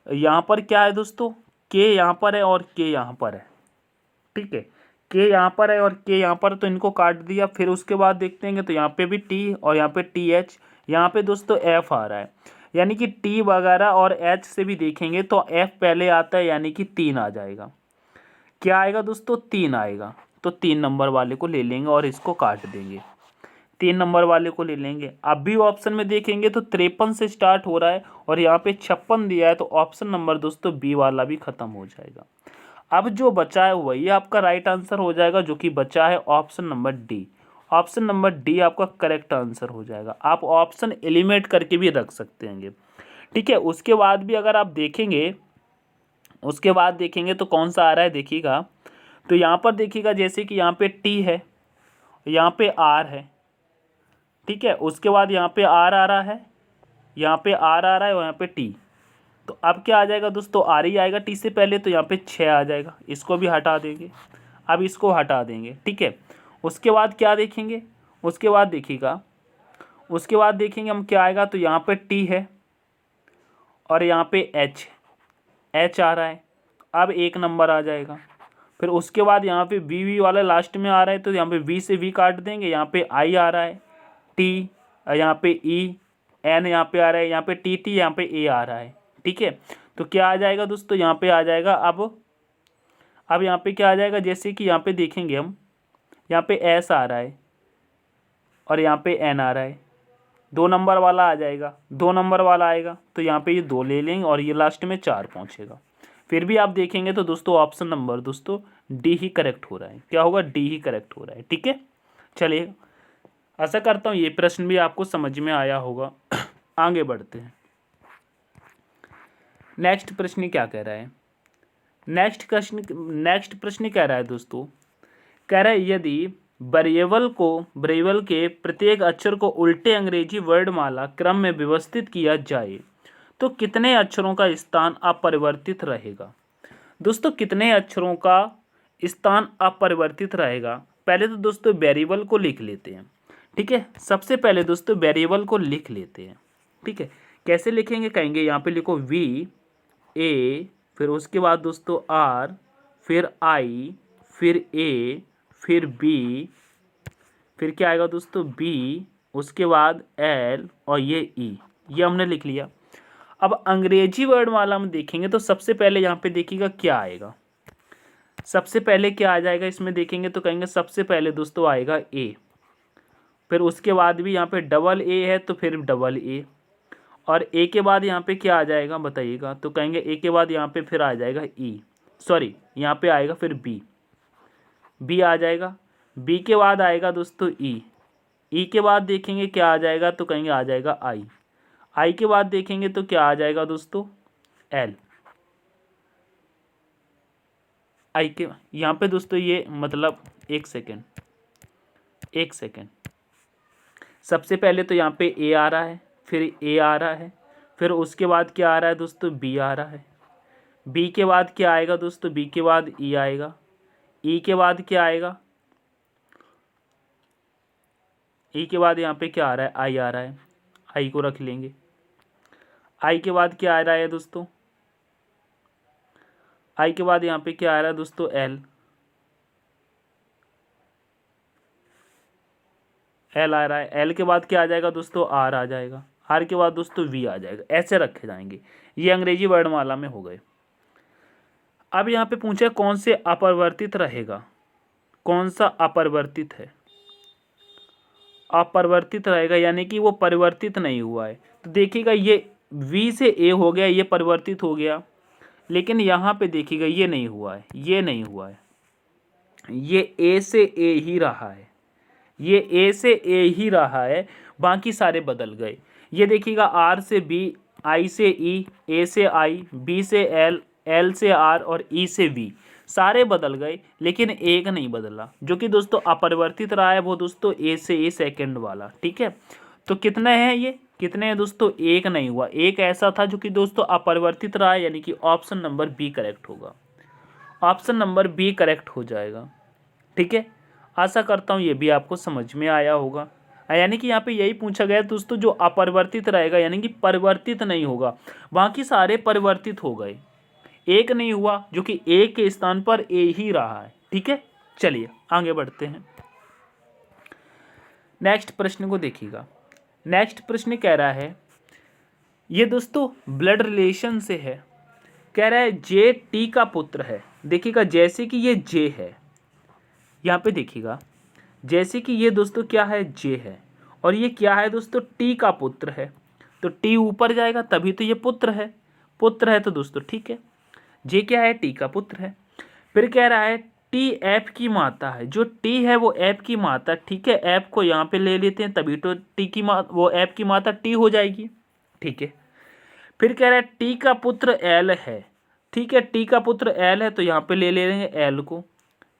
यहाँ पर क्या है दोस्तों, के यहाँ पर है और के यहाँ पर है। ठीक है, के यहाँ पर है और के यहाँ पर, तो इनको काट दिया। फिर उसके बाद देखते हैं तो यहाँ पे भी टी और यहाँ पे टी एच, यहाँ पे दोस्तों एफ आ रहा है, यानी कि टी वगैरह और एच से भी देखेंगे तो एफ पहले आता है, यानी कि 3 आ जाएगा। क्या आएगा दोस्तों, 3 आएगा। तो 3 नंबर वाले को ले लेंगे और इसको काट देंगे, 3 नंबर वाले को ले लेंगे। अब भी ऑप्शन में देखेंगे तो 53 से स्टार्ट हो रहा है और यहाँ पे 56 दिया है, तो ऑप्शन नंबर दोस्तों बी वाला भी ख़त्म हो जाएगा। अब जो बचा है वही आपका राइट आंसर हो जाएगा, जो कि बचा है option number D. Option number D आपका करेक्ट आंसर हो जाएगा। आप ऑप्शन एलिमिनेट करके भी रख सकते हैं। ठीक है, उसके बाद भी अगर आप देखेंगे, उसके बाद देखेंगे तो कौन सा आ रहा है देखिएगा, तो यहाँ पर देखिएगा जैसे कि यहाँ पे टी है, यहाँ पे आर है। ठीक है, उसके बाद यहाँ पे आर आ रहा है, यहाँ पे आर आ रहा है और यहाँ पे टी। तो अब क्या आ जाएगा दोस्तों, आर ही आएगा टी से पहले, तो यहाँ पे 6 आ जाएगा। इसको भी हटा देंगे, अब इसको हटा देंगे। ठीक है, उसके बाद क्या देखेंगे, उसके बाद देखिएगा, उसके बाद देखेंगे हम क्या आएगा, तो यहाँ पे टी है और यहाँ पे एच, एच आ रहा है। अब 1 नंबर आ जाएगा। फिर उसके बाद यहाँ पे वी वाला लास्ट में आ रहा है, तो यहाँ पे वी से वी काट देंगे। यहाँ पे आई आ रहा है, टी, यहाँ पे ई, एन यहाँ पे आ रहा है, यहाँ पे टी टी, यहाँ पे ए आ रहा है। ठीक है, तो क्या आ जाएगा दोस्तों, यहाँ पे आ जाएगा अब यहाँ पे क्या आ जाएगा, जैसे कि यहाँ पे देखेंगे हम, यहाँ पे एस आ रहा है और यहाँ पे एन आ रहा है। 2 नंबर वाला आ जाएगा, 2 नंबर वाला आएगा, तो यहाँ पे ये 2 ले लेंगे और ये लास्ट में 4 पहुँचेगा। फिर भी आप देखेंगे तो दोस्तों ऑप्शन नंबर दोस्तों डी ही करेक्ट हो रहा है। क्या होगा, डी ही करेक्ट हो रहा है। ठीक है, चलिए, आशा करता हूँ ये प्रश्न भी आपको समझ में आया होगा। आगे बढ़ते हैं। नेक्स्ट प्रश्न क्या कह रहा है, नेक्स्ट प्रश्न कह रहा है दोस्तों, कह रहा है यदि वेरिएबल के प्रत्येक अक्षर को उल्टे अंग्रेजी वर्णमाला क्रम में व्यवस्थित किया जाए तो कितने अक्षरों का स्थान अपरिवर्तित रहेगा। दोस्तों कितने अक्षरों का स्थान अपरिवर्तित रहेगा, पहले तो दोस्तों वेरिएबल को लिख लेते हैं। ठीक है, सबसे पहले दोस्तों वेरिएबल को लिख लेते हैं। ठीक है, कैसे लिखेंगे, कहेंगे यहाँ पे लिखो वी ए, फिर उसके बाद दोस्तों आर, फिर आई, फिर ए, फिर बी, फिर क्या आएगा दोस्तों बी, उसके बाद एल और ये ई, ये हमने लिख लिया। अब अंग्रेजी वर्णमाला में देखेंगे तो सबसे पहले यहाँ पे देखिएगा क्या आएगा, सबसे पहले क्या आ जाएगा इसमें देखेंगे तो कहेंगे सबसे पहले दोस्तों आएगा ए, फिर उसके बाद भी यहाँ पे डबल ए है तो फिर डबल ए, और ए के बाद यहाँ पे क्या आ जाएगा बताइएगा, तो कहेंगे ए के बाद यहाँ पे फिर आ जाएगा ई, सॉरी यहाँ पे आएगा फिर बी, बी आ जाएगा। बी के बाद आएगा दोस्तों ई, ई के बाद देखेंगे क्या आ जाएगा, तो कहेंगे आ जाएगा आई, आई के बाद देखेंगे तो क्या आ जाएगा दोस्तों एल, आई के यहाँ पे दोस्तों ये मतलब एक सेकेंड, सबसे पहले तो यहाँ पे ए आ रहा है, फिर ए आ रहा है, फिर उसके बाद क्या आ रहा है दोस्तों बी आ रहा है, बी के बाद क्या आएगा दोस्तों, बी के बाद ई आएगा, ई के बाद क्या आएगा, ई के बाद यहाँ पे क्या आ रहा है आई आ रहा है, आई को रख लेंगे। आई के बाद क्या आ रहा है दोस्तों, आई के बाद यहाँ पे क्या आ रहा है दोस्तों एल, एल आ रहा है। एल के बाद क्या आ जाएगा दोस्तों आर आ जाएगा, आर के बाद दोस्तों वी आ जाएगा, ऐसे रखे जाएंगे। ये अंग्रेजी वर्णमाला में हो गए। अब यहाँ पे पूछा कौन से अपरिवर्तित रहेगा, कौन सा अपरिवर्तित है, अपरिवर्तित रहेगा यानी कि वो परिवर्तित नहीं हुआ है। तो देखिएगा ये V से A हो गया, ये परिवर्तित हो गया, लेकिन यहाँ पे देखिएगा ये नहीं हुआ है, ये नहीं हुआ है, ये A से A ही रहा है, ये A से A ही रहा है, बाकी सारे बदल गए। ये देखिएगा R से B, I से E, A से I, B से L, L से R और E से V सारे बदल गए, लेकिन एक नहीं बदला, जो कि दोस्तों अपरिवर्तित रहा है, वो दोस्तों A से A सेकंड वाला। ठीक है, तो कितने हैं ये, कितने हैं दोस्तों, एक नहीं हुआ, एक ऐसा था जो कि दोस्तों अपरिवर्तित रहा है, यानी कि ऑप्शन नंबर बी करेक्ट होगा, ऑप्शन नंबर बी करेक्ट हो जाएगा। ठीक है, आशा करता हूँ ये भी आपको समझ में आया होगा। यानी कि यहाँ पे यही पूछा गया दोस्तों, जो अपरिवर्तित रहेगा यानी कि परिवर्तित नहीं होगा, बाकी सारे परिवर्तित हो गए, एक नहीं हुआ, जो कि एक के स्थान पर ए ही रहा है। ठीक है, चलिए आगे बढ़ते हैं। नेक्स्ट प्रश्न को देखिएगा। नेक्स्ट प्रश्न कह रहा है, ये दोस्तों ब्लड रिलेशन से है, कह रहा है जे टी का पुत्र है। देखिएगा जैसे कि ये जे है, यहाँ पे देखिएगा जैसे कि ये दोस्तों क्या है, जे है, और ये क्या है दोस्तों, टी का पुत्र है, तो टी ऊपर जाएगा तभी तो ये पुत्र है, पुत्र है तो दोस्तों ठीक है, जे क्या है, टी का पुत्र है। फिर कह रहा है टी एफ की माता है, जो टी है वो एफ की माता। ठीक है, एफ को यहाँ पे ले लेते हैं तभी तो टी की वो एफ की माता टी हो जाएगी। ठीक है, फिर कह रहा है टी का पुत्र एल है। ठीक है, टी का पुत्र एल है तो यहाँ पे ले लेंगे एल को,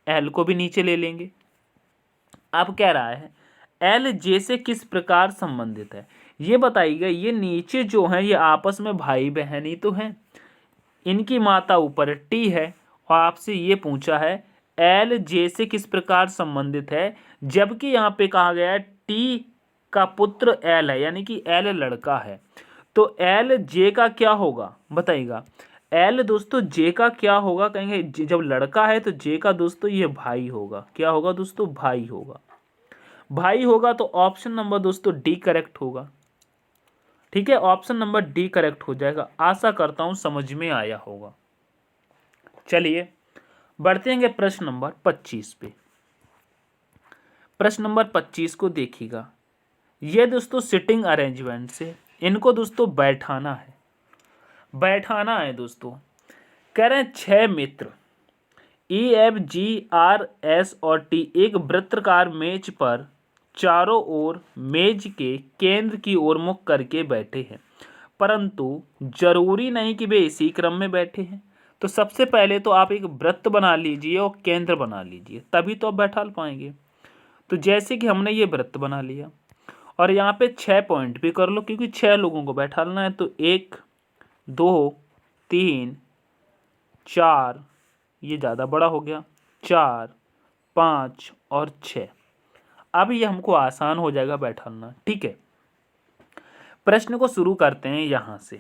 एल को भी नीचे ले लेंगे। अब कह रहा है एल जे से किस प्रकार संबंधित है, ये बताइएगा। ये नीचे जो है ये आपस में भाई बहन ही तो हैं, इनकी माता ऊपर टी है, और आपसे ये पूछा है एल जे से किस प्रकार संबंधित है, जबकि यहाँ पे कहा गया है टी का पुत्र एल है, यानी कि एल लड़का है, तो एल जे का क्या होगा बताइएगा। एल दोस्तों जे का क्या होगा, कहेंगे जब लड़का है तो जे का दोस्तों ये भाई होगा, क्या होगा दोस्तों, भाई होगा, भाई होगा, तो ऑप्शन नंबर दोस्तों डी करेक्ट होगा। ठीक है, ऑप्शन नंबर डी करेक्ट हो जाएगा। आशा करता हूं समझ में आया होगा। चलिए बढ़ते हैं प्रश्न नंबर 25 पे। प्रश्न नंबर 25 को देखिएगा। ये दोस्तों सिटिंग अरेंजमेंट से इनको दोस्तों बैठाना है, बैठाना है दोस्तों। कह रहे हैं 6 मित्र EFGRS और T एक वृत्ताकार मेज पर चारों ओर मेज के केंद्र की ओर मुख करके बैठे हैं, परंतु जरूरी नहीं कि वे इसी क्रम में बैठे हैं। तो सबसे पहले तो आप एक वृत्त बना लीजिए और केंद्र बना लीजिए, तभी तो आप बैठा पाएंगे। तो जैसे कि हमने ये वृत्त बना लिया और यहाँ पे 6 पॉइंट भी कर लो, क्योंकि 6 लोगों को बैठाना है। तो 1 2 3 4, ये ज़्यादा बड़ा हो गया, 4 5 और 6। अब ये हमको आसान हो जाएगा बैठाना। ठीक है, प्रश्न को शुरू करते हैं यहाँ से।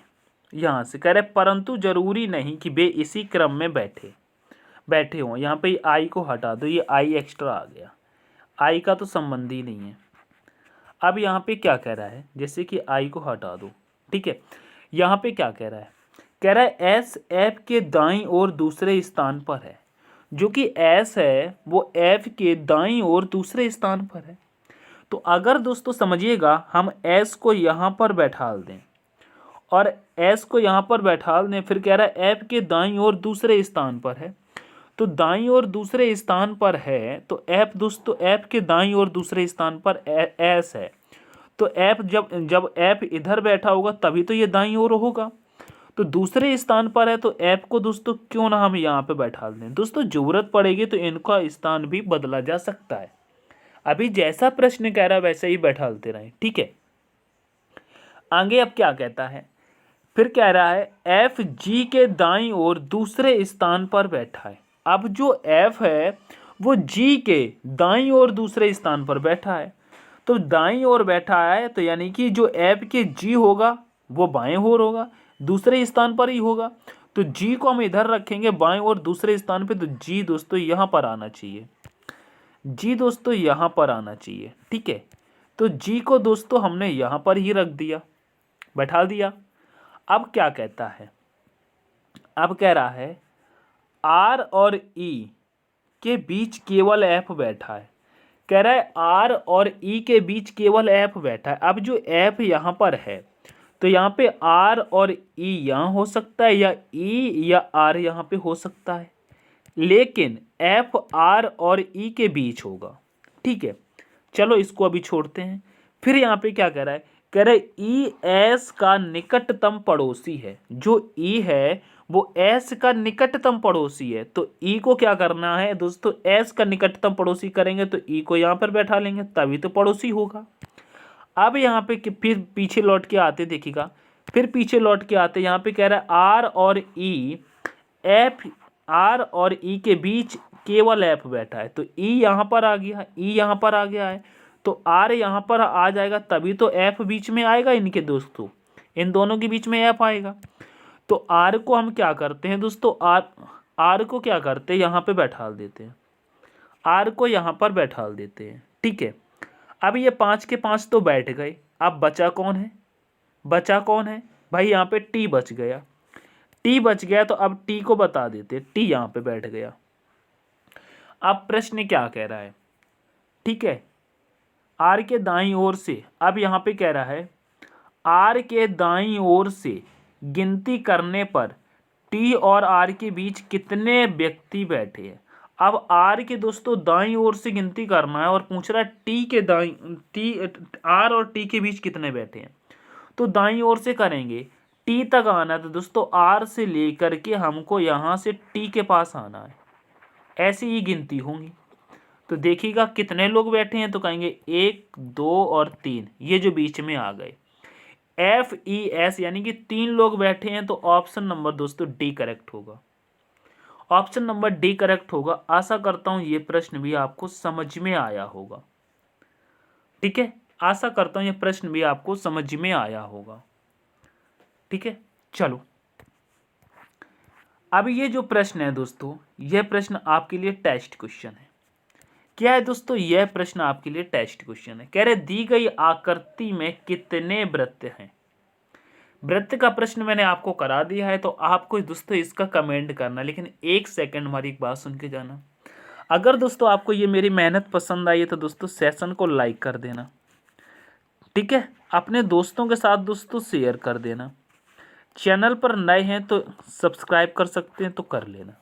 यहाँ से कह रहे परंतु जरूरी नहीं कि वे इसी क्रम में बैठे हों। यहाँ पे आई को हटा दो, ये आई एक्स्ट्रा आ गया, आई का तो संबंध ही नहीं है। अब यहाँ पे क्या कह रहा है, जैसे कि आई को हटा दो। ठीक है, यहाँ पे क्या कह रहा है, कह रहा है एस एफ के दाईं ओर दूसरे स्थान पर है, जो कि एस है वो एफ के दाईं ओर दूसरे स्थान पर है। तो अगर दोस्तों समझिएगा हम एस को यहाँ पर बैठाल दें और एस को यहाँ पर बैठाल दें, फिर कह रहा है एफ के दाईं ओर दूसरे स्थान पर है, तो दाईं ओर दूसरे स्थान पर है, तो एफ दोस्तों एफ के दाईं ओर दूसरे स्थान पर एस है, तो एफ जब एफ इधर बैठा होगा तभी तो ये दाईं ओर होगा, तो दूसरे स्थान पर है, तो एफ को दोस्तों क्यों ना हम यहाँ पे बैठा दें। दोस्तों जरूरत पड़ेगी तो इनका स्थान भी बदला जा सकता है, अभी जैसा प्रश्न कह रहा है वैसे ही बैठालते रहें। ठीक है, आगे अब क्या कहता है, फिर कह रहा है एफ जी के दाईं ओर दूसरे स्थान पर बैठा है। अब जो एफ है वो जी के दाईं ओर दूसरे स्थान पर बैठा है, तो दाईं ओर बैठा है तो यानी कि जो एफ के जी होगा वो बाएं ओर होगा, दूसरे स्थान पर ही होगा। तो जी को हम इधर रखेंगे बाएं ओर दूसरे स्थान पे, तो जी दोस्तों यहाँ पर आना चाहिए, जी दोस्तों यहाँ पर आना चाहिए। ठीक है, तो जी को दोस्तों हमने यहाँ पर ही रख दिया। बैठा दिया। अब क्या कहता है, अब कह रहा है आर और ई के बीच केवल एफ बैठा है। कह रहा है आर और ई के बीच केवल एफ बैठा है। अब जो एफ यहाँ पर है तो यहाँ पे आर और ई यहाँ हो सकता है, या ई या आर यहाँ पे हो सकता है, लेकिन एफ आर और ई के बीच होगा। ठीक है, चलो इसको अभी छोड़ते हैं। फिर यहाँ पे क्या कह रहा है, कह रहा है ई एस का निकटतम पड़ोसी है। जो ई है वो एस का निकटतम पड़ोसी है, तो ई को क्या करना है दोस्तों, एस का निकटतम पड़ोसी करेंगे तो ई को यहाँ पर बैठा लेंगे, तभी तो पड़ोसी होगा। अब यहाँ पे फिर पीछे लौट के आते, देखिएगा, फिर पीछे लौट के आते, यहाँ पे कह रहा है आर और ई, एफ आर और ई के बीच केवल एफ बैठा है, तो ई यहाँ पर आ गया, ई यहाँ पर आ गया है, तो आर यहाँ पर आ जाएगा, तभी तो एफ बीच में आएगा इनके दोस्तों, इन दोनों के बीच में एफ आएगा। तो आर को हम क्या करते हैं दोस्तों, आर को क्या करते हैं, यहाँ पे बैठा देते हैं, आर को यहाँ पर बैठा देते हैं। ठीक है, अब ये 5 के 5 तो बैठ गए। अब बचा कौन है, बचा कौन है भाई, यहाँ पे टी बच गया। टी बच गया तो अब टी को बता देते, टी यहाँ पे बैठ गया। अब प्रश्न क्या कह रहा है, ठीक है, आर के दाईं ओर से, अब यहाँ पे कह रहा है आर के दाईं ओर से गिनती करने पर टी और आर के बीच कितने व्यक्ति बैठे हैं। अब आर के दोस्तों दाईं ओर से गिनती करना है और पूछ रहा है टी के आर और टी के बीच कितने बैठे हैं। तो दाईं ओर से करेंगे, टी तक आना है तो दोस्तों आर से लेकर के हमको यहाँ से टी के पास आना है, ऐसी ही गिनती होंगी। तो देखिएगा कितने लोग बैठे हैं, तो कहेंगे 1 2 और 3, ये जो बीच में आ गए, एफ ई एस यानी कि 3 लोग बैठे हैं, तो ऑप्शन नंबर दोस्तों डी करेक्ट होगा, ऑप्शन नंबर डी करेक्ट होगा। आशा करता हूं ये प्रश्न भी आपको समझ में आया होगा। ठीक है, आशा करता हूं ये प्रश्न भी आपको समझ में आया होगा। ठीक है, चलो अब ये जो प्रश्न है दोस्तों, यह प्रश्न आपके लिए टेस्ट क्वेश्चन है। क्या है दोस्तों, यह प्रश्न आपके लिए टेस्ट क्वेश्चन है। कह रहे दी गई आकृति में कितने वृत्त हैं। वृत्त का प्रश्न मैंने आपको करा दिया है, तो आपको दोस्तों इसका कमेंट करना, लेकिन 1 सेकंड हमारी एक बात सुन के जाना। अगर दोस्तों आपको ये मेरी मेहनत पसंद आई है तो दोस्तों सेशन को लाइक कर देना। ठीक है, अपने दोस्तों के साथ दोस्तों शेयर कर देना। चैनल पर नए हैं तो सब्सक्राइब कर सकते हैं तो कर लेना।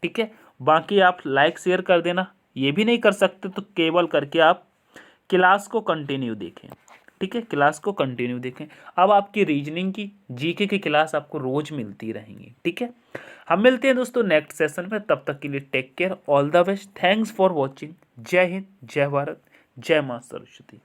ठीक है, बाकी आप लाइक शेयर कर देना, ये भी नहीं कर सकते तो केवल करके आप क्लास को कंटिन्यू देखें। ठीक है, क्लास को कंटिन्यू देखें। अब आपकी रीजनिंग की जीके की क्लास आपको रोज मिलती रहेंगी। ठीक है, हम मिलते हैं दोस्तों नेक्स्ट सेशन में, तब तक के लिए take care, all the best, thanks for watching. जय हिंद, जय भारत, जय मां सरस्वती।